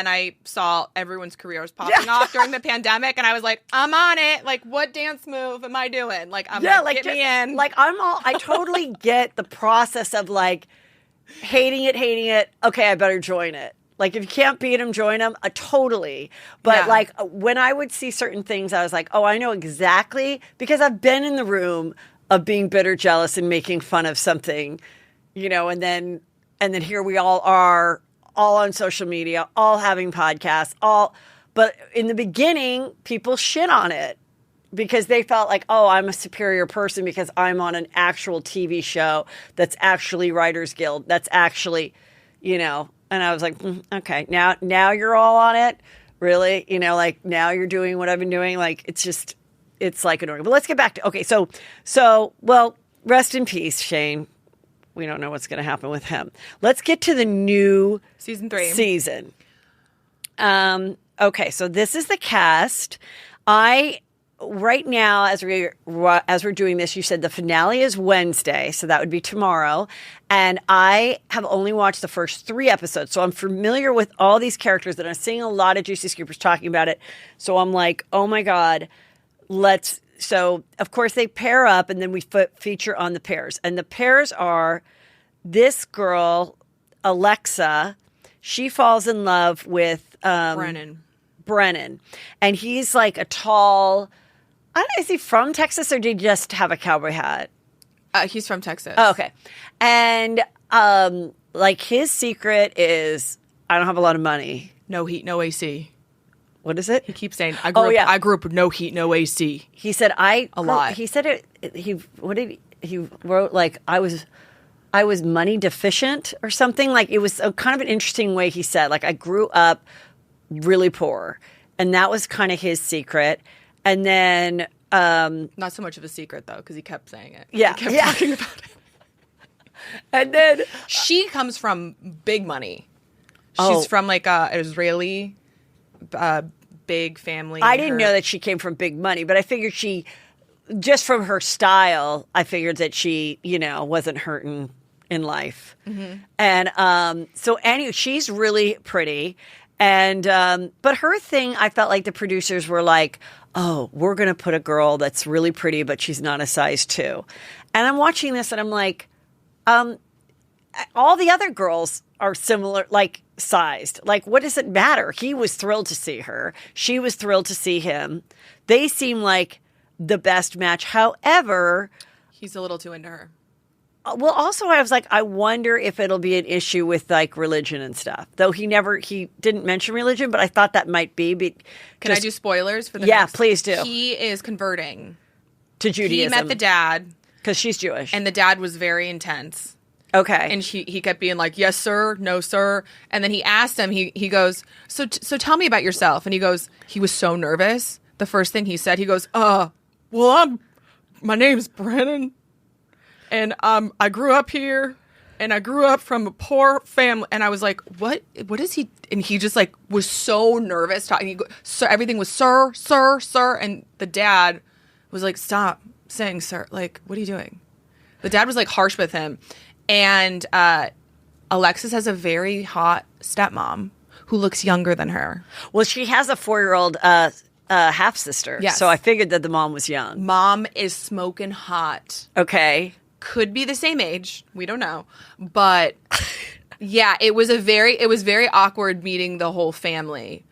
I saw everyone's career was popping off during the pandemic, and I was like, I'm on it. Like, what dance move am I doing? Like, get me in. Like, I totally get the process of like, hating it. Okay, I better join it. Like, if you can't beat them, join them. Totally. But like when I would see certain things, I was like, oh, I know exactly, because I've been in the room of being bitter, jealous, and making fun of something, and then here we all are, all on social media, all having podcasts, but in the beginning, people shit on it. Because they felt like, oh, I'm a superior person because I'm on an actual TV show that's actually Writers Guild, that's actually, and I was like, okay, now you're all on it, really, like now you're doing what I've been doing, like it's like annoying. But let's get back to well, rest in peace, Shane. We don't know what's going to happen with him. Let's get to the new season 3. Okay, so this is the cast. Right now, as we're doing this, you said the finale is Wednesday, so that would be tomorrow. And I have only watched the first 3 episodes, so I'm familiar with all these characters, and I'm seeing a lot of Juicy Scoopers talking about it. So I'm like, oh my God, So, of course, they pair up, and then we feature on the pairs. And the pairs are this girl, Alexa. She falls in love with Brennan. And he's like a tall... I don't know, is he from Texas or did he just have a cowboy hat? He's from Texas. Oh, okay. And like his secret is, I don't have a lot of money. No heat, no AC. What is it? He keeps saying, I grew up with no heat, no AC. He said, lot. He said he wrote like, I I was money deficient or something. Like it was a kind of an interesting way he said, like I grew up really poor. And that was kind of his secret. And then Not so much of a secret though, because he kept saying it. Yeah. He kept talking about it. And then She comes from big money. Oh. She's from like an Israeli big family. I didn't know that she came from big money, but I figured she, just from her style, I figured that she, wasn't hurting in life. And so anyway, she's really pretty. And but her thing, I felt like the producers were like, oh, we're going to put a girl that's really pretty, but she's not a size 2. And I'm watching this and I'm like, all the other girls are similar, like sized. Like, what does it matter? He was thrilled to see her. She was thrilled to see him. They seem like the best match. However, he's a little too into her. Well, also I was like, I wonder if it'll be an issue with like religion and stuff. Though he didn't mention religion, but I thought that might be. Can I do spoilers for the Yeah, next? please do. He is converting To Judaism. He met the dad. Because she's Jewish. And the dad was very intense. Okay. And he kept being like, yes, sir, no, sir. And then he asked him, he goes, so tell me about yourself. And he was so nervous. The first thing he said, he goes, well, my name's Brennan. And I grew up here, and I grew up from a poor family. And I was like, what is he? And he just like was so nervous talking. So everything was sir, sir, sir. And the dad was like, stop saying sir. Like, what are you doing? The dad was like harsh with him. And Alexis has a very hot stepmom who looks younger than her. Well, she has a 4-year-old half sister. Yes. So I figured that the mom was young. Mom is smoking hot. Okay. Could be the same age. We don't know. But yeah, it was very awkward meeting the whole family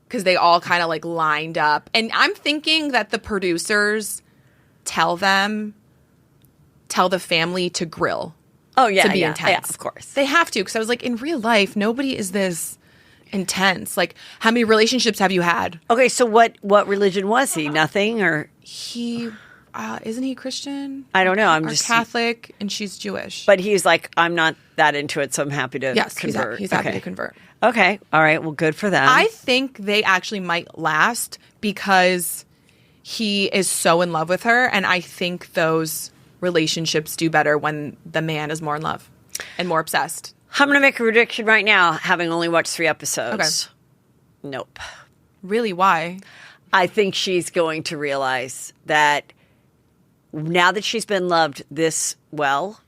because they all kind of like lined up. And I'm thinking that the producers tell the family to grill. Oh, yeah. To be yeah, intense. Yeah, of course. They have to, because I was like, in real life, nobody is this intense. Like, how many relationships have you had? Okay, so what religion was he? Nothing? Or He, isn't he Christian? I don't know. I'm Or just Catholic, and she's Jewish. But he's like, I'm not that into it, so I'm happy to convert. He's happy to convert. Okay. All right. Well, good for them. I think they actually might last because he is so in love with her, and I think those relationships do better when the man is more in love and more obsessed. I'm going to make a prediction right now, having only watched 3 episodes. Okay. Nope. Really? Why? I think she's going to realize that now that she's been loved this well,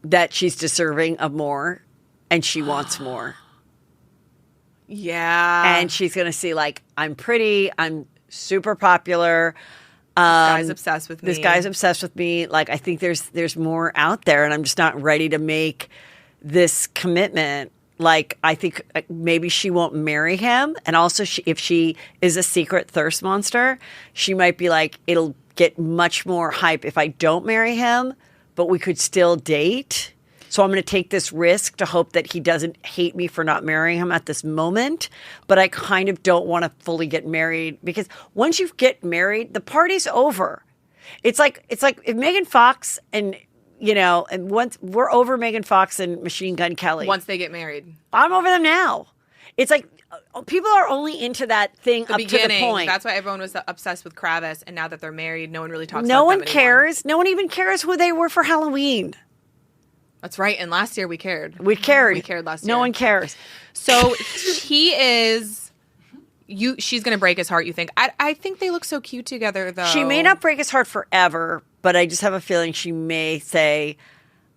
that she's deserving of more and she wants more. Yeah. And she's going to see, like, I'm pretty, I'm super popular. This guy's obsessed with me. This guy's obsessed with me. Like, I think there's more out there, and I'm just not ready to make this commitment. Like, I think maybe she won't marry him. And also, if she is a secret thirst monster, she might be like, it'll get much more hype if I don't marry him, but we could still date. So I'm going to take this risk to hope that he doesn't hate me for not marrying him at this moment. But I kind of don't want to fully get married, because once you get married, the party's over. It's like if Megan Fox and once we're over Megan Fox and Machine Gun Kelly. Once they get married. I'm over them now. It's like people are only into that thing up to the point. That's why everyone was obsessed with Kravis, and now that they're married, no one really talks about No one them anymore. cares. No one even cares who they were for Halloween. That's right. And last year we cared. We cared. We cared last year. No one cares. So he is. She's going to break his heart, you think? I think they look so cute together, though. She may not break his heart forever, but I just have a feeling she may say,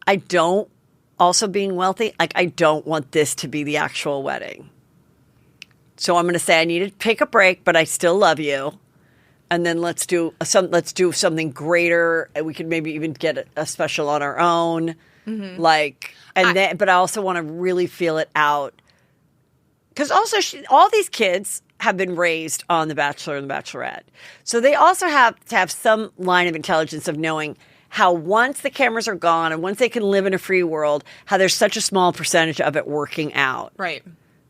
I don't, also being wealthy, like, I don't want this to be the actual wedding. So I'm going to say I need to take a break, but I still love you. And then let's do something greater. We could maybe even get a special on our own. Mm-hmm. But I also want to really feel it out. Because also, all these kids have been raised on The Bachelor and The Bachelorette. So they also have to have some line of intelligence of knowing how once the cameras are gone and once they can live in a free world, how there's such a small percentage of it working out. Right.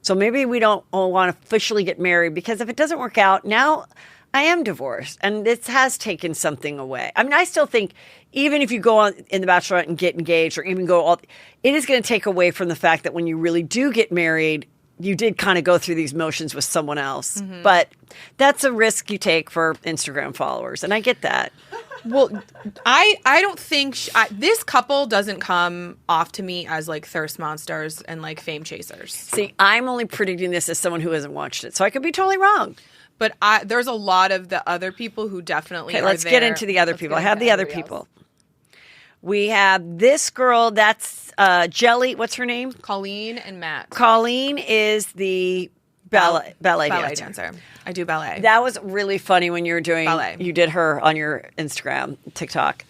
So maybe we don't all want to officially get married, because if it doesn't work out, now I am divorced, and this has taken something away. I mean, I still think even if you go on in The Bachelorette and get engaged, or even go all, it is going to take away from the fact that when you really do get married, you did kind of go through these motions with someone else. Mm-hmm. But that's a risk you take for Instagram followers, and I get that. Well, I don't think this couple doesn't come off to me as like thirst monsters and like fame chasers. See, I'm only predicting this as someone who hasn't watched it, so I could be totally wrong. But there's a lot of the other people who definitely are let's there. get into the other people. I have the other people. We have this girl, that's Jelly. What's her name? Colleen and Matt. Colleen is the ballet dancer. I do ballet. That was really funny when you were doing ballet. You did her on your Instagram, TikTok.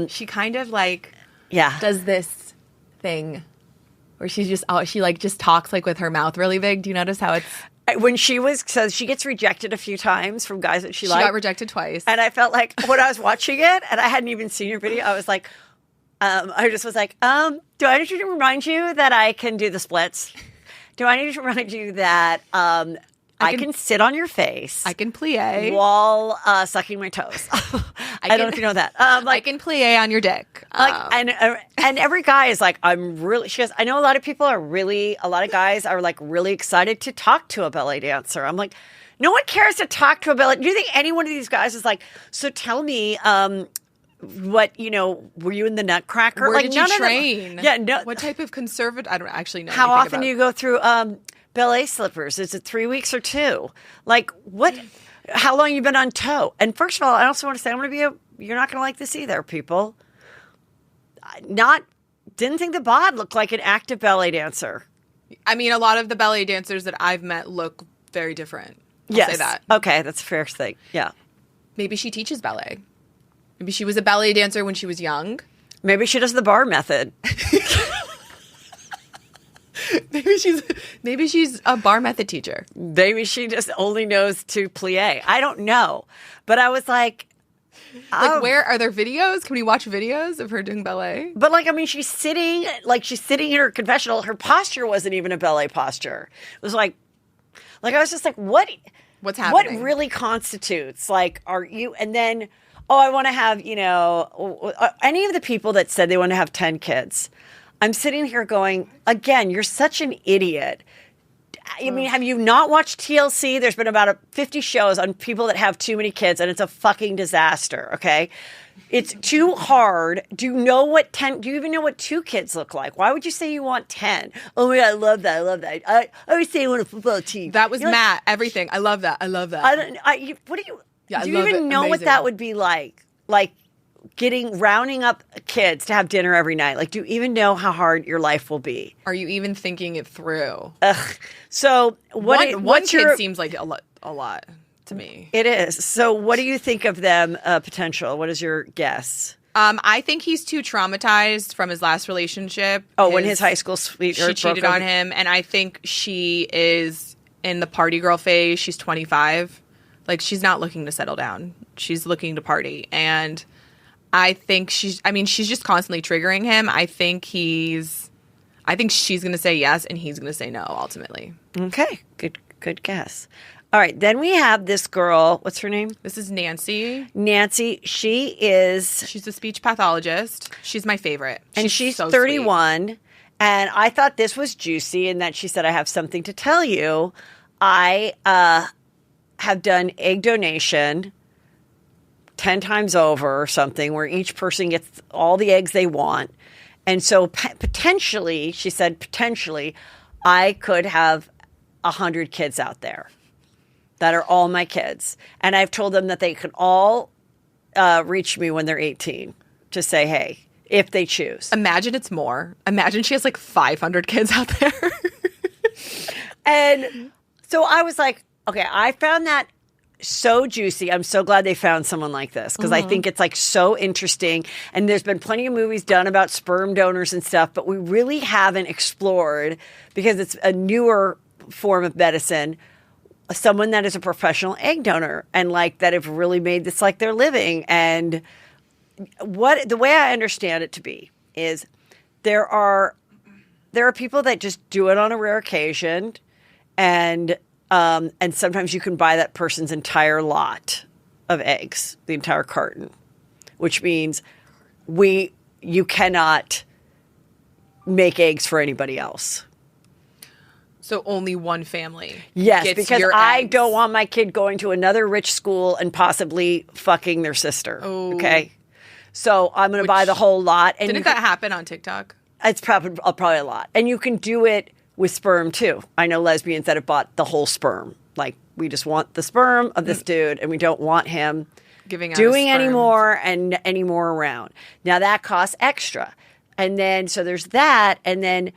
She kind of like does this thing where she just talks like with her mouth really big. Do you notice how it's when she gets rejected a few times from guys that she liked. She got rejected twice. And I felt like when I was watching it and I hadn't even seen your video, I was like, I just was like, do I need to remind you that I can do the splits? Do I need to remind you that I can sit on your face? I can plie while sucking my toes. I don't know if you know that. I can plie on your dick. And every guy is like, she goes, I know a lot of guys are like really excited to talk to a ballet dancer. I'm like, no one cares to talk to a ballet. Do you think any one of these guys is like, so tell me, what, were you in the Nutcracker? Where like, did you train? No. What type of conservative? I don't actually know. How often do you go through ballet slippers? Is it 3 weeks or 2? Like, what? How long you been on toe? And first of all, I also want to say, you're not going to like this either, people. Didn't think the bod looked like an active ballet dancer. I mean, a lot of the ballet dancers that I've met look very different. I'll say that. Okay, that's a fair thing. Yeah. Maybe she teaches ballet. Maybe she was a ballet dancer when she was young. Maybe she does the bar method. Maybe she's a bar method teacher. Maybe she just only knows to plie. I don't know. But I was like, where are there videos? Can we watch videos of her doing ballet? But she's sitting in her confessional. Her posture wasn't even a ballet posture. It was like I was just like, what's happening? What really constitutes are you? And then, I want to have, any of the people that said they want to have 10 kids. I'm sitting here going, again, you're such an idiot. I mean, have you not watched TLC? There's been about 50 shows on people that have too many kids, and it's a fucking disaster, okay? It's too hard. Do you even know what 2 kids look like? Why would you say you want 10? Oh my God, I love that. I always say I want a football team. That was Matt, everything. I love that. Do you even know what that would be like? Like rounding up kids to have dinner every night. Like, do you even know how hard your life will be? Are you even thinking it through? Ugh. So one kid seems like a lot to me. It is. So what do you think of them potential? What is your guess? I think he's too traumatized from his last relationship. When his high school sweetheart she cheated on him, and I think she is in the party girl phase. She's 25. She's not looking to settle down. She's looking to party. And I think she's just constantly triggering him. I think she's going to say yes and he's going to say no ultimately. Okay. Good guess. All right. Then we have this girl. What's her name? This is Nancy. She's a speech pathologist. She's my favorite. And she's so 31. Sweet. And I thought this was juicy in that she said, I have something to tell you. I have done egg donation 10 times over or something, where each person gets all the eggs they want. And so potentially, she said, I could have 100 kids out there that are all my kids. And I've told them that they can all reach me when they're 18 to say, hey, if they choose. Imagine it's more. Imagine she has 500 kids out there. And so I was like, okay, I found that so juicy. I'm so glad they found someone like this, because I think it's so interesting. And there's been plenty of movies done about sperm donors and stuff, but we really haven't explored, because it's a newer form of medicine, someone that is a professional egg donor and that have really made this their living. And the way I understand it to be is there are people that just do it on a rare occasion, and And sometimes you can buy that person's entire lot of eggs, the entire carton, which means you cannot make eggs for anybody else. So only one family. Yes, gets because your I eggs. don't want my kid going to another rich school and possibly fucking their sister. Oh. Okay. So I'm going to buy the whole lot. And Didn't that happen on TikTok? It's probably a lot. And you can do it with sperm too. I know lesbians that have bought the whole sperm. Like, we just want the sperm of this dude and we don't want him doing any more around. Now that costs extra. And then, so there's that. And then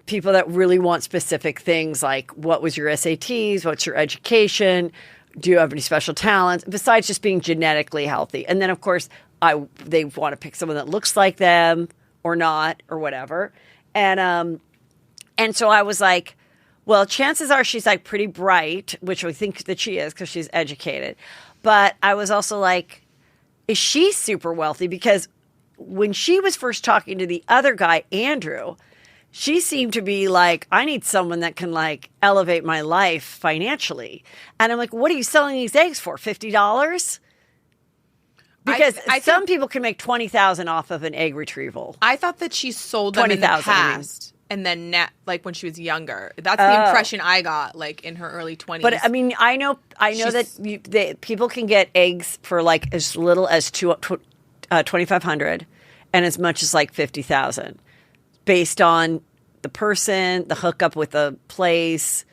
people that really want specific things like, what was your SATs? What's your education? Do you have any special talents? Besides just being genetically healthy. And then, of course, they want to pick someone that looks like them or not or whatever. And so I was like, well, chances are she's like pretty bright, which we think that she is because she's educated. But I was also like, is she super wealthy? Because when she was first talking to the other guy, Andrew, she seemed to be like, I need someone that can like elevate my life financially. And I'm like, what are you selling these eggs for? $50? Because some people can make $20,000 off of an egg retrieval. I thought that she sold them in the past. And then, like when she was younger, that's the impression I got, like in her early 20s. But I mean, I know that people can get eggs for like as little as $2,500 and as much as like $50,000, based on the person, the hookup with the place.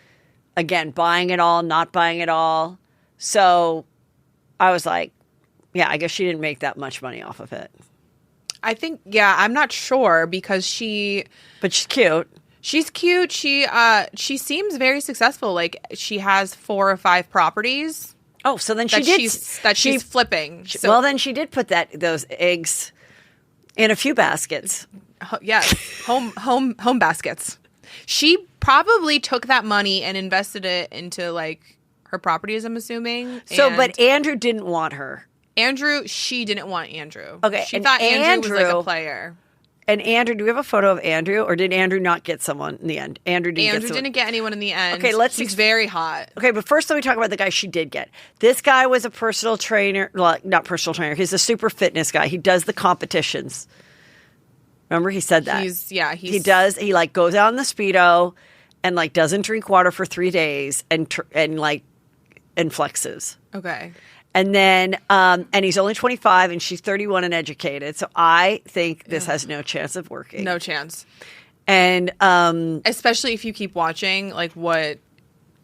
Again, buying it all, not buying it all. So I was like, yeah, I guess she didn't make that much money off of it. I think, yeah, I'm not sure because But she's cute. She's cute. She seems very successful. Like she has 4 or 5 properties. Oh, so then she's flipping. Well, then she did put those eggs in a few baskets. Yes, home baskets. She probably took that money and invested it into like her properties, I'm assuming. But Andrew didn't want her. She didn't want Andrew. Okay. She thought Andrew was like a player. And Andrew, do we have a photo of Andrew, or did Andrew not get someone in the end? Andrew didn't get anyone in the end. Okay, he's very hot. Okay, but first let me talk about the guy she did get. This guy was a personal trainer, well, not personal trainer. He's a super fitness guy. He does the competitions. Remember, he said that. He does. He like goes out in the Speedo and like doesn't drink water for 3 days and flexes. Okay. And then, and he's only 25 and she's 31 and educated. So I think this has no chance of working. No chance. And especially if you keep watching, like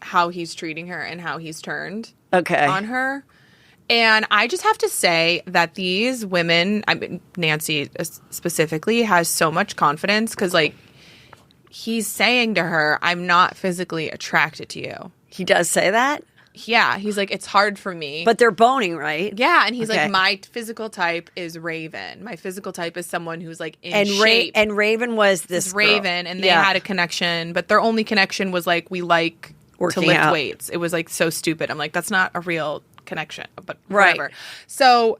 how he's treating her and how he's turned on her. And I just have to say that these women, I mean, Nancy specifically, has so much confidence because, like, he's saying to her, I'm not physically attracted to you. He does say that? Yeah, he's like, it's hard for me. But they're boning, right? Yeah, and he's like, my physical type is Raven. My physical type is someone who's like in shape. And Raven was this Raven, and they had a connection, but their only connection was like, we like working to lift out. weights. It was like so stupid. I'm like, that's not a real connection, but whatever. Right. So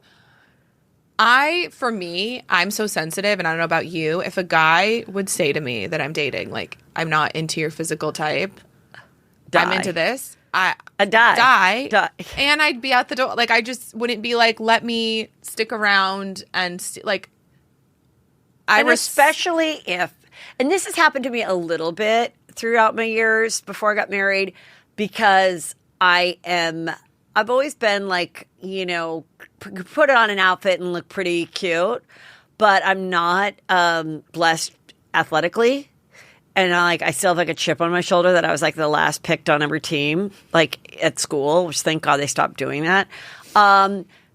for me, I'm so sensitive, and I don't know about you. If a guy would say to me that I'm dating, like, I'm not into your physical type, I'm into this. I'd die. And I'd be out the door. Like, I just wouldn't be like, let me stick around and especially if, and this has happened to me a little bit throughout my years before I got married, because I've always been like, you know, put on an outfit and look pretty cute, but I'm not blessed athletically. And I still have like a chip on my shoulder that I was like the last picked on every team, like at school, which thank God they stopped doing that.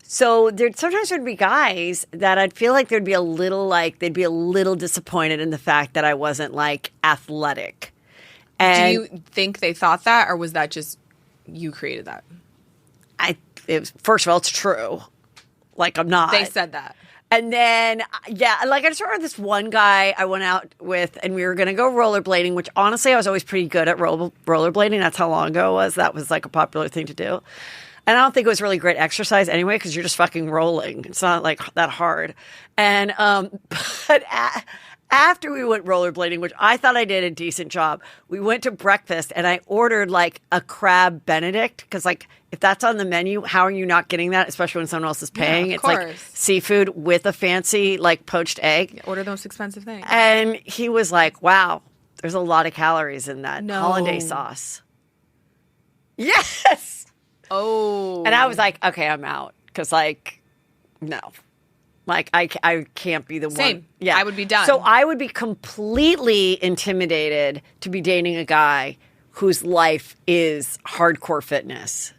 So sometimes there'd be guys that I'd feel like they'd be a little disappointed in the fact that I wasn't like athletic. And do you think they thought that, or was that just you created that? First of all, it's true. Like, I'm not. They said that. And then, like I just remember this one guy I went out with, and we were going to go rollerblading, which honestly I was always pretty good at rollerblading. That's how long ago it was. That was like a popular thing to do. And I don't think it was really great exercise anyway, because you're just fucking rolling. It's not like that hard. And, but after we went rollerblading, which I thought I did a decent job, we went to breakfast and I ordered like a crab Benedict. Because like, if that's on the menu, how are you not getting that? Especially when someone else is paying. Yeah, of it's course. like seafood with a fancy like poached egg. Order those expensive things. And he was like, wow, there's a lot of calories in that No. hollandaise sauce. Yes. Oh. And I was like, okay, I'm out. Because, like, no. Like, I can't be the Same. one. Yeah. I would be done. So I would be completely intimidated to be dating a guy whose life is hardcore fitness.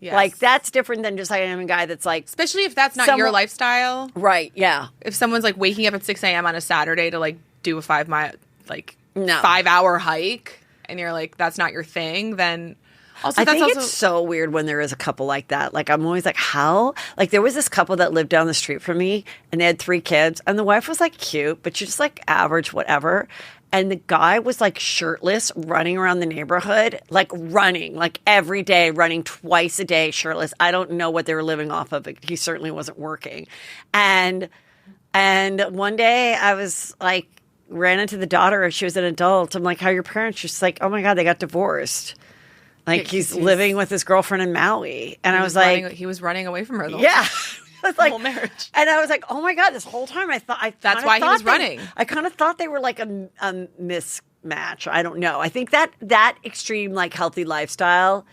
Yes. Like, that's different than just like, I'm a guy that's like. Especially if that's not your lifestyle. Right, yeah. If someone's like waking up at 6 a.m. on a Saturday to like do a 5 mile, like No. 5 hour hike, and you're like, that's not your thing, then also I that's think also it's so weird when there is a couple like that. Like, I'm always like, how? Like, there was this couple that lived down the street from me, and they had 3 kids, and the wife was, like, cute, but she's just, like, average, whatever. And the guy was, like, shirtless, running around the neighborhood, like, running, like, every day, running twice a day, shirtless. I don't know what they were living off of, but he certainly wasn't working. And one day, I was, like, ran into the daughter. She was an adult. I'm like, how are your parents? She's like, oh, my God, they got divorced. Like, he's living with his girlfriend in Maui. And I was like... he was running away from her the whole yeah. time. Like, whole marriage. And I was like, oh, my God, this whole time I thought... That's why he was running. I kind of thought they were like a mismatch. I don't know. I think that extreme, like, healthy lifestyle...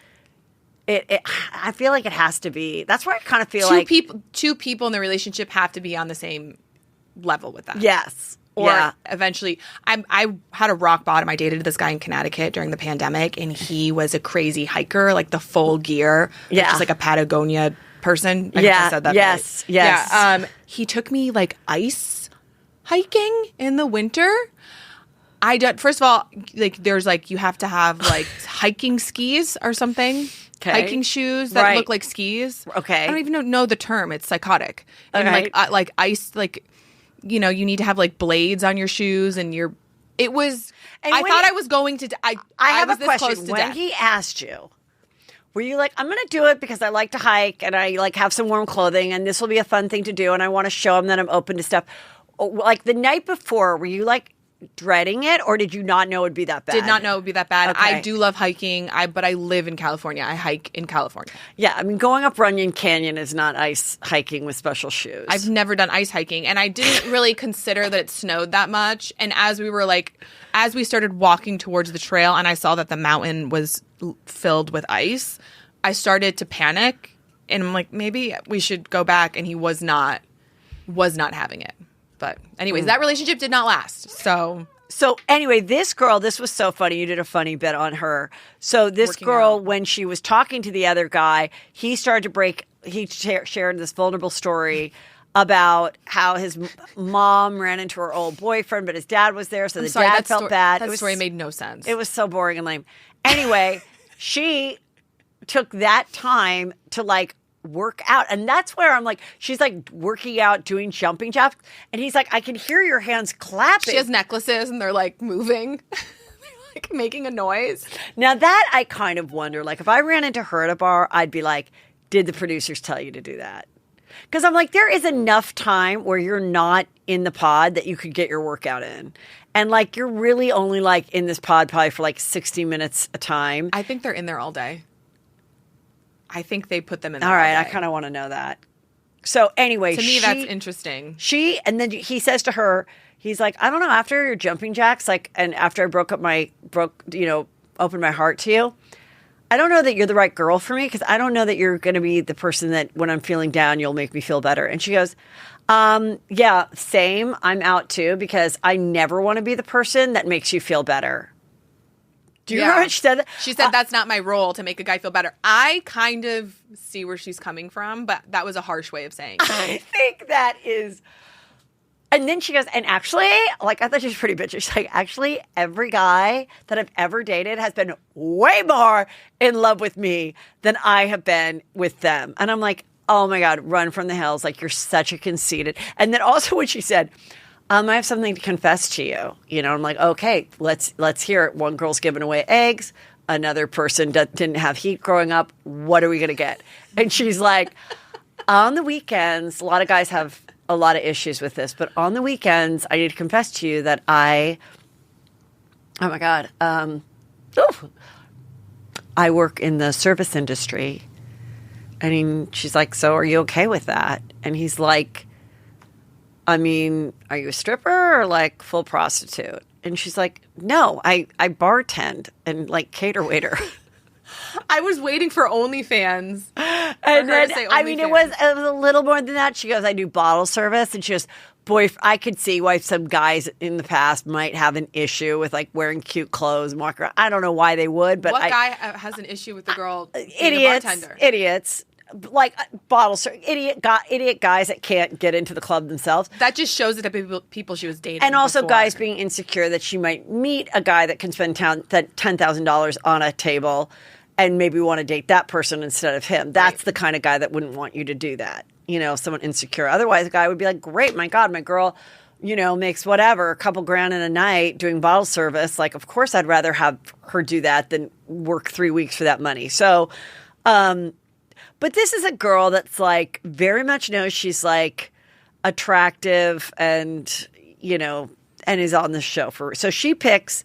I feel like it has to be... That's where I kind of feel like... Two people in the relationship have to be on the same level with that. Yes. Or eventually, I had a rock bottom. I dated this guy in Connecticut during the pandemic, and he was a crazy hiker, like the full gear, just like a Patagonia person. I think I said that yes, right. yes. Yeah. He took me like ice hiking in the winter. First of all, like there's like you have to have like hiking skis or something. Okay. Hiking shoes that look like skis. Okay. I don't even know the term. It's psychotic. And Okay. like ice, like. You know, you need to have like blades on your shoes, and it was. And I thought I was going to. I have was a this question. close to When death. he asked you, were you like, I'm going to do it because I like to hike and I like have some warm clothing and this will be a fun thing to do and I want to show him that I'm open to stuff. Like the night before, were you like dreading it or did you not know it would be that bad? Did not know it would be that bad. Okay. I do love hiking, but I live in California. I hike in California. Yeah, I mean, going up Runyon Canyon is not ice hiking with special shoes. I've never done ice hiking, and I didn't really consider that it snowed that much. And as we started walking towards the trail, and I saw that the mountain was filled with ice, I started to panic, and I'm like, maybe we should go back. And he was not having it. But anyways, that relationship did not last. So anyway, this girl, this was so funny. You did a funny bit on her. So this Working girl, out. when she was talking to the other guy, he started to break. He shared this vulnerable story about how his mom ran into her old boyfriend, but his dad was there, so dad felt bad. That story made no sense. It was so boring and lame. Anyway, she took that time to like work out, and that's where I'm like, she's like working out, doing jumping jacks, and he's like, I can hear your hands clapping. She has necklaces, and they're like moving, like making a noise. Now that I kind of wonder, like if I ran into her at a bar, I'd be like, did the producers tell you to do that? Because I'm like, there is enough time where you're not in the pod that you could get your workout in. And like, you're really only like in this pod probably for like 60 minutes a time. I think they're in there all day. I think they put them in there All right, all I day. kind of want to know that. So anyway, To me, that's interesting. And then he says to her, he's like, I don't know, after your jumping jacks, like, and after I opened my heart to you, I don't know that you're the right girl for me because I don't know that you're going to be the person that when I'm feeling down, you'll make me feel better. And she goes, yeah, same. I'm out too because I never want to be the person that makes you feel better. Do you remember what she said? She said, that's not my role to make a guy feel better. I kind of see where she's coming from, but that was a harsh way of saying it. I think that is... And then she goes, and actually, like, I thought she was pretty bitchy. She's like, actually, every guy that I've ever dated has been way more in love with me than I have been with them. And I'm like, oh my God, run from the hills. Like, you're such a conceited. And then also when she said, I have something to confess to you. You know, I'm like, okay, let's hear it. One girl's giving away eggs. another person that didn't have heat growing up. What are we going to get? And she's like, on the weekends, a lot of guys have a lot of issues with this, but on the weekends, I need to confess to you that oh my God, I work in the service industry. And she's like, so are you okay with that? And he's like, I mean, are you a stripper or like full prostitute? And she's like, no, I bartend and like cater waiter. I was waiting for OnlyFans. And then, I mean, it was a little more than that. She goes, I do bottle service. And she goes, boy, I could see why some guys in the past might have an issue with like wearing cute clothes and walk around. I don't know why they would, but what guy has an issue with the girl being idiots, a bartender? Idiots. Like bottle service, idiot guys that can't get into the club themselves. That just shows the type of people she was dating. And also before. guys being insecure that she might meet a guy that can spend $10,000 on a table and maybe want to date that person instead of him. That's the kind of guy that wouldn't want you to do that. You know, someone insecure. Otherwise, a guy would be like, great, my God, my girl, you know, makes whatever, a couple grand in a night doing bottle service. Like, of course, I'd rather have her do that than work 3 weeks for that money. So, but this is a girl that's like very much knows she's like attractive and, you know, and is on the show for. So she picks,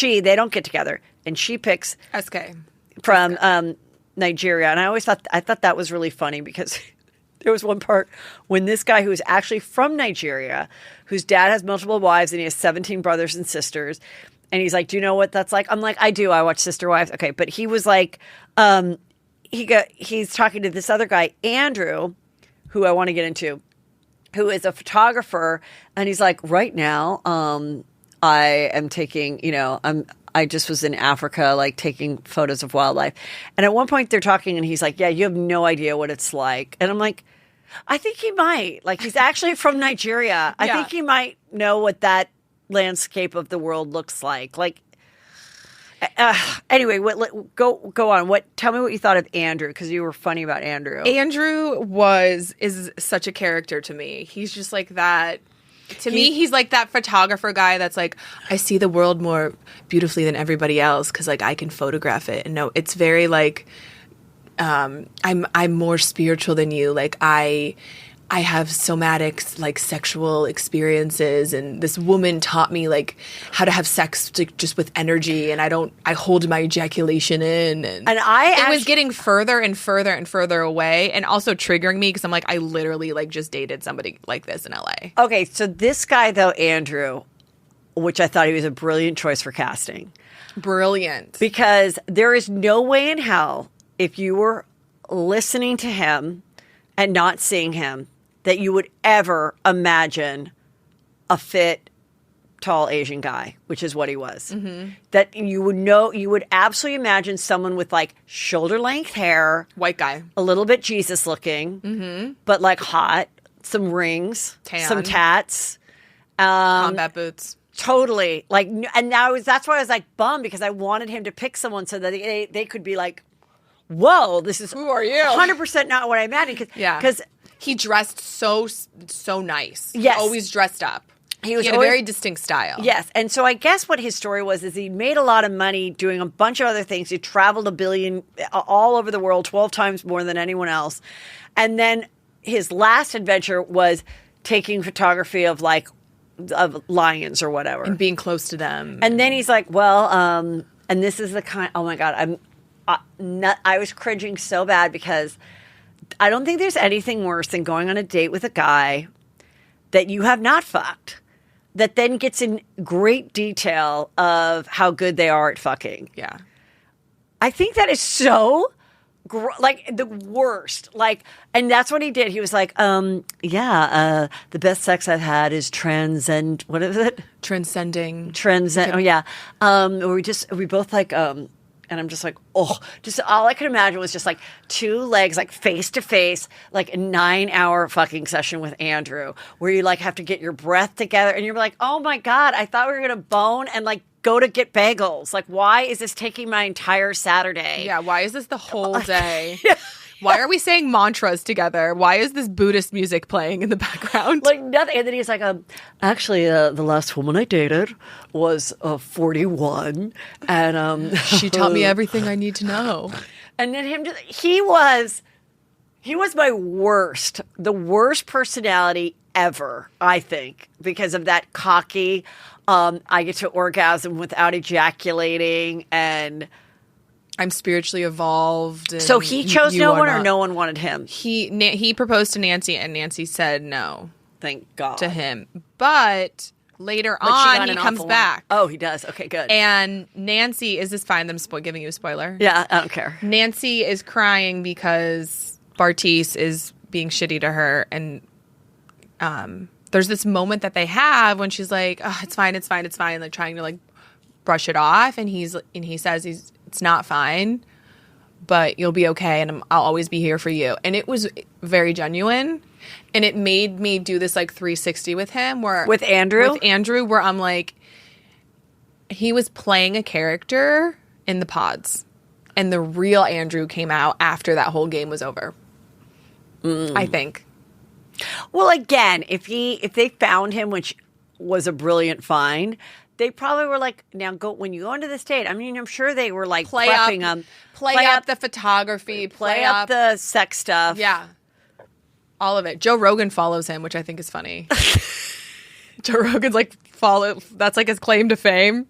they don't get together, and she picks SK from Nigeria. And I thought that was really funny because there was one part when this guy who is actually from Nigeria, whose dad has multiple wives and he has 17 brothers and sisters. And he's like, do you know what that's like? I'm like, I do. I watch Sister Wives. Okay. But he was like, he's talking to this other guy, Andrew, who I want to get into, who is a photographer. And he's like, right now, I am taking, you know, I just was in Africa, like taking photos of wildlife. And at one point they're talking and he's like, yeah, you have no idea what it's like. And I'm like, I think he might. Like, he's actually from Nigeria. I think he might know what that landscape of the world looks like. Like, anyway, go on. Tell me what you thought of Andrew, because you were funny about Andrew. Andrew is such a character to me. He's just like that. To me, he's like that photographer guy that's like, I see the world more beautifully than everybody else because like I can photograph it. And no, it's very like, I'm more spiritual than you. Like I have somatic like sexual experiences, and this woman taught me like how to have sex just with energy, and I hold my ejaculation in, and it was getting further and further and further away, and also triggering me because I'm like, I literally like just dated somebody like this in LA. Okay, so this guy though, Andrew, which I thought he was a brilliant choice for casting. Brilliant. Because there is no way in hell, if you were listening to him and not seeing him, that you would ever imagine a fit, tall Asian guy, which is what he was. Mm-hmm. That you would absolutely imagine someone with like shoulder length hair, white guy, a little bit Jesus looking, but like hot, some rings, some tats, combat boots. Totally. Like, and that's why I was like bummed, because I wanted him to pick someone so that they could be like, whoa, this is who are you? 100% not what I imagined. Because he dressed so nice. Yes. He always dressed up. He had a very distinct style. Yes. And so I guess what his story was is he made a lot of money doing a bunch of other things. He traveled 1 billion all over the world, 12 times more than anyone else. And then his last adventure was taking photography of lions or whatever. And being close to them. And then he's like, well, and this is the kind, oh my God, I was cringing so bad, because I don't think there's anything worse than going on a date with a guy that you have not fucked, that then gets in great detail of how good they are at fucking. Yeah. I think that is so, like, the worst. Like, and that's what he did. He was like, the best sex I've had is what is it? Transcending. Oh, yeah. We both like, and I'm just like, just all I could imagine was just like two legs, like face to face, like a 9-hour fucking session with Andrew, where you like have to get your breath together, and you're like, oh my God, I thought we were gonna bone and like go to get bagels. Like, why is this taking my entire Saturday? Yeah, why is this the whole day? Why are we saying mantras together? Why is this Buddhist music playing in the background? Like nothing. And then he's like, actually, the last woman I dated was 41. And she taught me everything I need to know. And then he was my the worst personality ever, I think, because of that cocky, I get to orgasm without ejaculating, and I'm spiritually evolved. And so he chose no one, or no one wanted him? He proposed to Nancy, and Nancy said no. Thank God. To him. But later on, he comes back. Oh, he does? Okay, good. And Nancy, is this fine? I'm giving you a spoiler? Yeah, I don't care. Nancy is crying because Bartise is being shitty to her, and there's this moment that they have when she's like, oh, it's fine, like trying to like brush it off, and he says it's not fine, but you'll be okay, and I'll always be here for you. And it was very genuine, and it made me do this like 360 with him, with Andrew, where I'm like, he was playing a character in the pods, and the real Andrew came out after that whole game was over. I think. Well, again, if they found him, which was a brilliant find, they probably were like, now go when you go into this date. I mean, I'm sure they were like prepping him, play up the photography, play up the sex stuff, yeah, all of it. Joe Rogan follows him, which I think is funny. Joe Rogan's like that's like his claim to fame,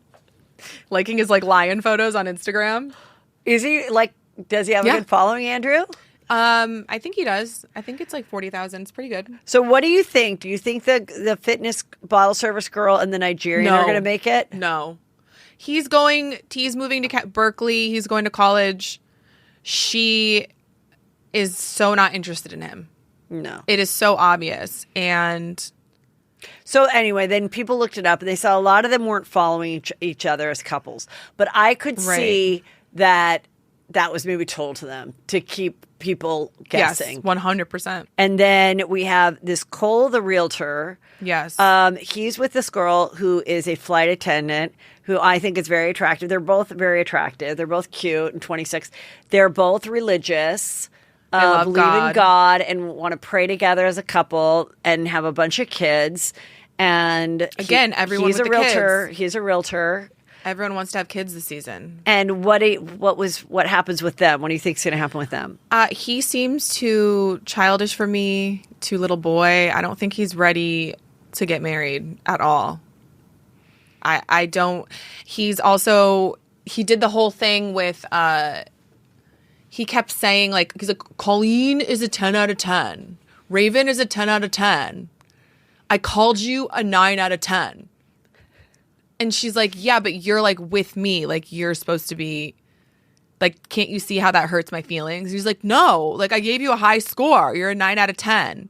liking his like lion photos on Instagram. Is he like? Does he have a good following, Andrew? I think he does. I think it's like 40,000. It's pretty good. So what do you think? Do you think the fitness bottle service girl and the Nigerian are going to make it? No. He's moving to Berkeley. He's going to college. She is so not interested in him. No. It is so obvious. And so anyway, then people looked it up and they saw a lot of them weren't following each other as couples. But I could see that was maybe told to them to keep people guessing. Yes, 100%. And then we have this Cole, the realtor. Yes. He's with this girl who is a flight attendant who I think is very attractive. They're both very attractive. They're both cute and 26. They're both religious. Believe in God and want to pray together as a couple and have a bunch of kids. And again, he's a realtor. Kids. He's a realtor. Everyone wants to have kids this season. And what happens with them? What do you think is going to happen with them? He seems too childish for me, too little boy. I don't think he's ready to get married at all. I don't. He did the whole thing with, he kept saying he's like, Colleen is a 10 out of 10. Raven is a 10 out of 10. I called you a 9 out of 10. And she's like, yeah, but you're like with me. Like you're supposed to be like, can't you see how that hurts my feelings? He's like, no, like I gave you a high score. You're a 9 out of 10.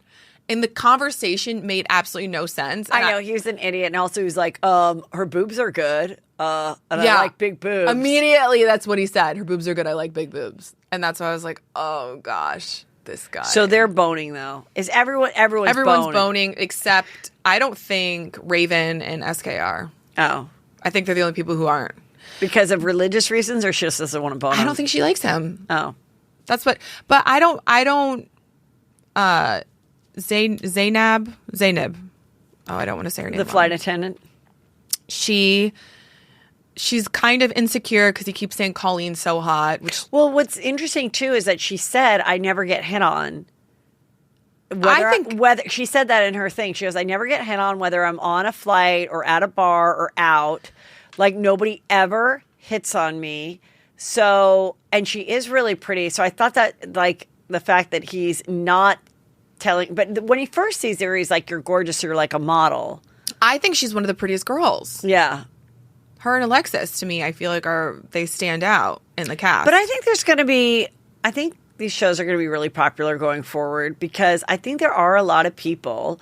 And the conversation made absolutely no sense. I know he was an idiot. And also he was like, her boobs are good. I like big boobs. Immediately that's what he said. Her boobs are good. I like big boobs. And that's why I was like, oh gosh, this guy. So they're boning though. Is everyone's boning except I don't think Raven and SK are. Oh. I think they're the only people who aren't. Because of religious reasons, or she just doesn't want to bone him? I don't think she likes him. Oh. That's what, but I don't, Zainab. Oh, I don't want to say her name. The flight attendant? She's kind of insecure because he keeps saying Colleen's so hot. Well, what's interesting too is that she said, I never get hit on. Whether she said that in her thing, she goes, I never get hit on whether I'm on a flight or at a bar or out. Like nobody ever hits on me. So, and she is really pretty. So I thought that like the fact that he's not telling, but when he first sees her, he's like, you're gorgeous. You're like a model. I think she's one of the prettiest girls. Yeah. Her and Alexis, to me, I feel like they stand out in the cast. But I think these shows are going to be really popular going forward because I think there are a lot of people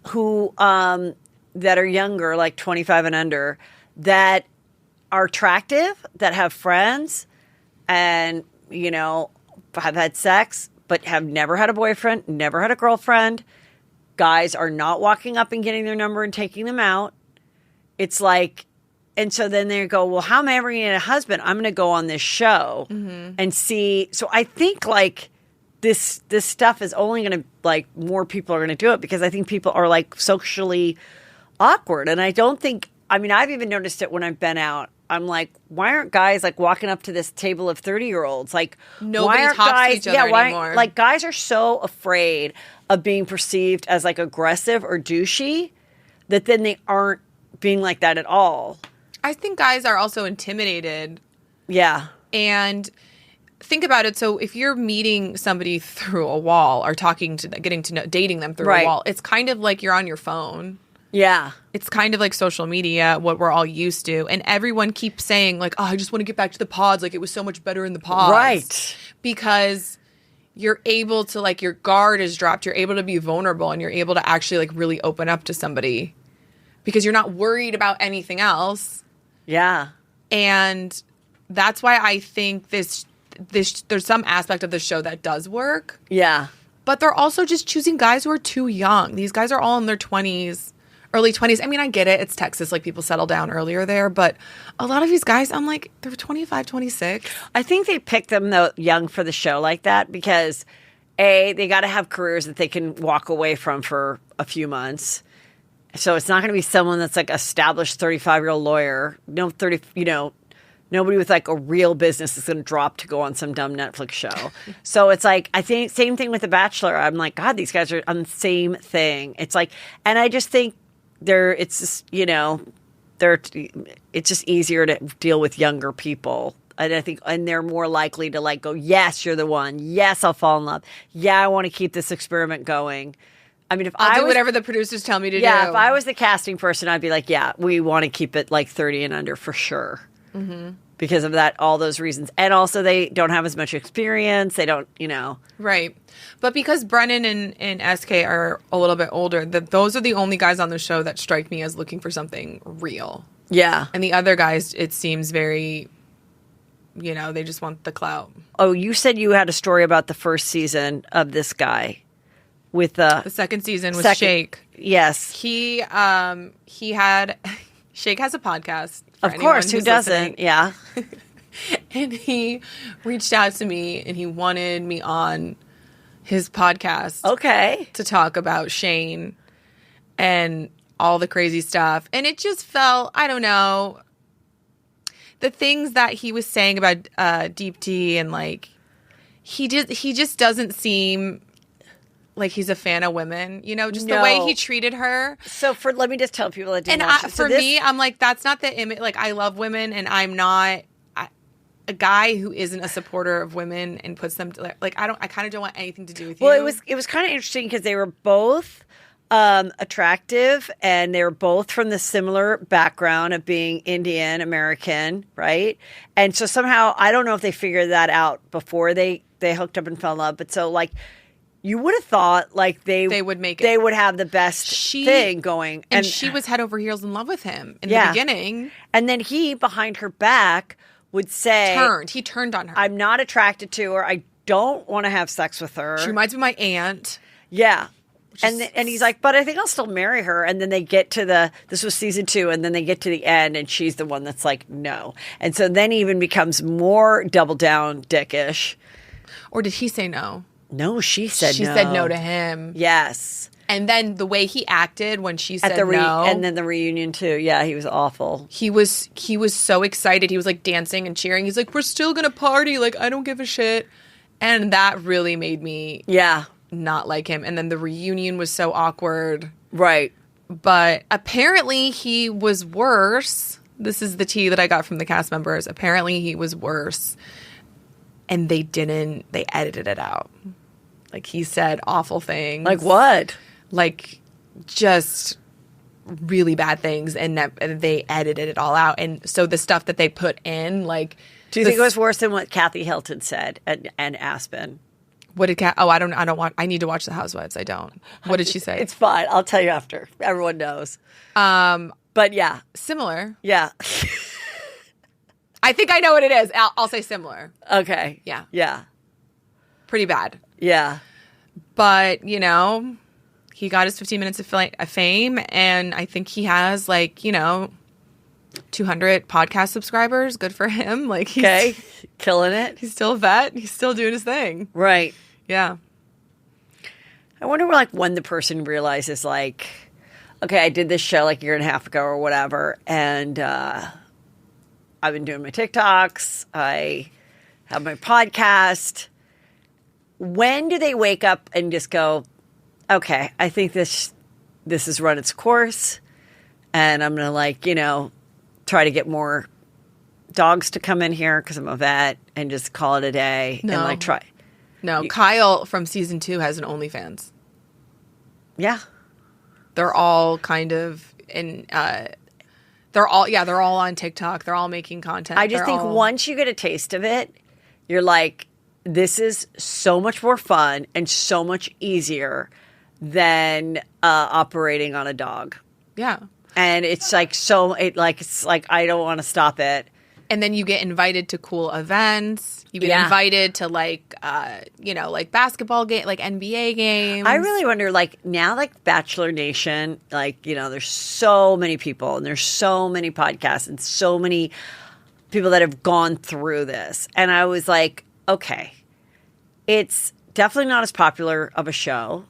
who that are younger, like 25 and under, that are attractive, that have friends and, have had sex, but have never had a boyfriend, never had a girlfriend. Guys are not walking up and getting their number and taking them out. It's like, and so then they go, well, how am I ever going to get a husband? I'm going to go on this show and see. So I think this stuff is only going to, like, more people are going to do it because I think people are, like, socially awkward. And I don't think, I mean, I've even noticed it when I've been out. I'm like, why aren't guys, like, walking up to this table of 30-year-olds? Like, Nobody why aren't talks guys, to each other anymore. Like, guys are so afraid of being perceived as, like, aggressive or douchey that then they aren't being like that at all. I think guys are also intimidated. Yeah. And think about it. So if you're meeting somebody through a wall or getting to know, dating them through a wall, it's kind of like you're on your phone. Yeah. It's kind of like social media, what we're all used to. And everyone keeps saying, like, oh, I just want to get back to the pods. Like, it was so much better in the pods. Right. Because you're able to, like, your guard is dropped. You're able to be vulnerable and you're able to actually, like, really open up to somebody because you're not worried about anything else. Yeah. And that's why I think there's some aspect of the show that does work. Yeah. But they're also just choosing guys who are too young. These guys are all in their 20s. Early 20s. I mean, I get it. It's Texas. Like, people settle down earlier there. But a lot of these guys, I'm like, they're 25, 26. I think they picked them, though, young for the show like that because, A, they got to have careers that they can walk away from for a few months. So it's not going to be someone that's, like, established 35-year-old lawyer. Nobody with, like, a real business is going to drop to go on some dumb Netflix show. So it's like, I think, same thing with The Bachelor. I'm like, God, these guys are on the same thing. It's like, and I just think, it's just easier to deal with younger people. And I think, and they're more likely to, like, go, yes, you're the one. Yes, I'll fall in love. Yeah, I want to keep this experiment going. I mean, if I'll do whatever the producers tell me to do. Yeah, if I was the casting person, I'd be like, yeah, we want to keep it like 30 and under for sure. Mm-hmm. Because of that, all those reasons. And also they don't have as much experience. They don't, Right. But because Brennan and SK are a little bit older, those are the only guys on the show that strike me as looking for something real. Yeah. And the other guys, it seems very, they just want the clout. Oh, you said you had a story about the first season of this guy with the second season was Shake. Yes. He had Shake has a podcast. Of course, who doesn't? Listening. Yeah. And he reached out to me and he wanted me on his podcast. Okay. To talk about Shane and all the crazy stuff. And it just felt, I don't know, the things that he was saying about Deep T and, like, he just doesn't seem like he's a fan of women, just the way he treated her. So let me just tell people that didn't watch it. For me, I'm like, that's not the image. Like, I love women, and I'm not a guy who isn't a supporter of women and puts them like, I kind of don't want anything to do with you. Well, it was kind of interesting because they were both attractive, and they were both from the similar background of being Indian American, right? And so somehow, I don't know if they figured that out before they hooked up and fell in love, but so, like, you would have thought, like, they would make it. They would have the best thing going. And she was head over heels in love with him in the beginning. And then he, behind her back, would say... He turned on her. I'm not attracted to her. I don't want to have sex with her. She reminds me of my aunt. Yeah. And he's like, but I think I'll still marry her. And then they get to this was season 2, and then they get to the end, and she's the one that's like, no. And so then he even becomes more double down dickish. Or did he say no? No, she said no. She said no to him. Yes. And then the way he acted when she said no. And then the reunion too. Yeah, he was awful. He was so excited. He was, like, dancing and cheering. He's like, we're still going to party. Like, I don't give a shit. And that really made me not like him. And then the reunion was so awkward. Right. But apparently he was worse. This is the tea that I got from the cast members. Apparently he was worse. And they edited it out. Like, he said awful things. Like what? Like, just really bad things, and they edited it all out. And so the stuff that they put in, like... Do you think it was worse than what Kathy Hilton said and Aspen? What did I don't want... I need to watch the Housewives. I don't. What did she say? It's fine. I'll tell you after. Everyone knows. But yeah. Similar. Yeah. I think I know what it is. I'll say similar. Okay. Yeah. Yeah. Pretty bad. Yeah. But, he got his 15 minutes of fame, and I think he has, like, 200 podcast subscribers. Good for him. Like, he's killing it. He's still a vet. He's still doing his thing. Right. Yeah. I wonder like when the person realizes like, okay, I did this show like a year and a half ago or whatever, and I've been doing my TikToks. I have my podcast. When do they wake up and just go, okay, I think this has run its course, and I'm gonna like, you know, try to get more dogs to come in here because I'm a vet and just call it a day and like try. No, Kyle from season 2 has an OnlyFans. Yeah. They're all kind of in. They're all on TikTok. They're all making content. I just think once you get a taste of it, you're like, this is so much more fun and so much easier than operating on a dog. Yeah, and it's like it's like I don't want to stop it. And then you get invited to cool events. You get invited to like basketball game, like NBA games. I really wonder, like now, like Bachelor Nation, like, you know, there's so many people and there's so many podcasts and so many people that have gone through this. And I was like, okay, it's definitely not as popular of a show.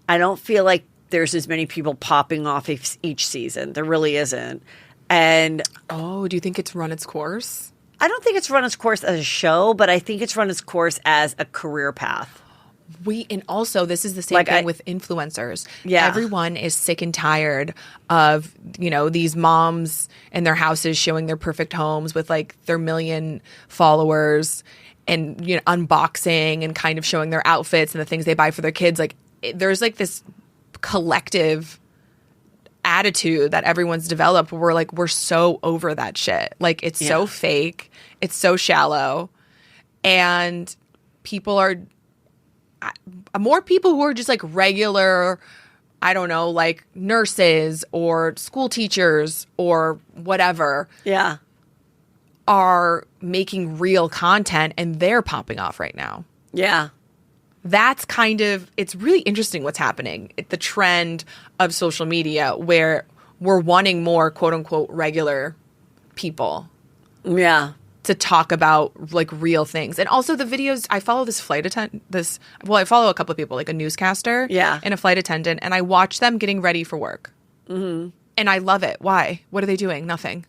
I don't feel like there's as many people popping off each season. There really isn't. And do you think it's run its course? I don't think it's run its course as a show, but I think it's run its course as a career path. And also this is the same thing with influencers. Yeah. Everyone is sick and tired of, you know, these moms in their houses showing their perfect homes with like their million followers and, you know, unboxing and kind of showing their outfits and the things they buy for their kids. Like there's like this collective attitude that everyone's developed where we're so over that shit. Like it's so fake, it's so shallow, and people are more people who are just like regular, I don't know, like nurses or school teachers or whatever, are making real content and they're popping off right now. That's kind of, it's really interesting what's happening. The trend of social media where we're wanting more quote unquote regular people. To talk about like real things. And also the videos, I follow this flight attendant, I follow a couple of people, like a newscaster and a flight attendant, and I watch them getting ready for work. And I love it. Why? What are they doing? Nothing.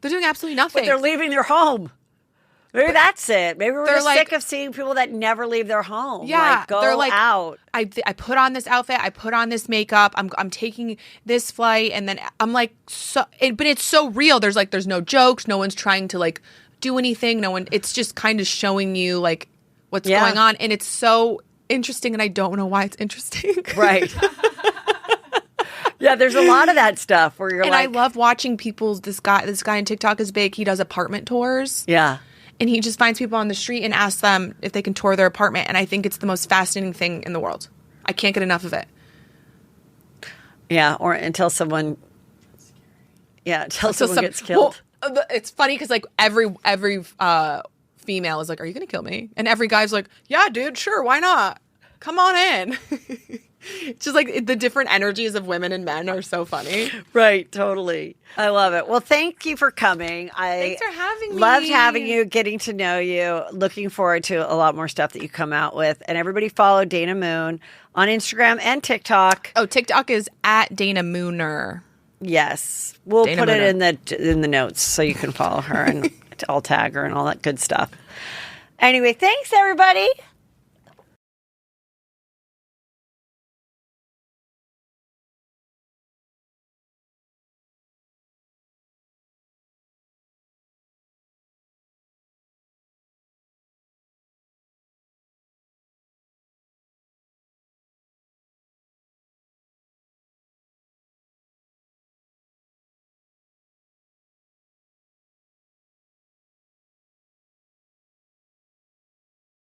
They're doing absolutely nothing. But they're leaving their home. Maybe that's it. Maybe we're just sick of seeing people that never leave their home. Yeah, they're like, out. I put on this outfit. I put on this makeup. I'm taking this flight, and then I'm like, but it's so real. There's no jokes. No one's trying to like do anything. No one. It's just kind of showing you like what's going on, and it's so interesting. And I don't know why it's interesting. Right. Yeah, there's a lot of that stuff where you're and I love watching people. This guy on TikTok is big. He does apartment tours. Yeah. And he just finds people on the street and asks them if they can tour their apartment. And I think it's the most fascinating thing in the world. I can't get enough of it. Yeah, or until someone gets killed. Well, it's funny because like every female is like, "Are you going to kill me?" And every guy's like, "Yeah, dude, sure, why not? Come on in." It's just like the different energies of women and men are so funny. Right, totally. I love it. Well, thank you for coming. Thanks for having me. Loved having you, getting to know you. Looking forward to a lot more stuff that you come out with. And everybody follow Dana Moon on Instagram and TikTok. Oh, TikTok is at Dana Mooner. Yes. We'll Dana put Mooner. it in the notes so you can follow her and I'll tag her and all that good stuff. Anyway, thanks everybody.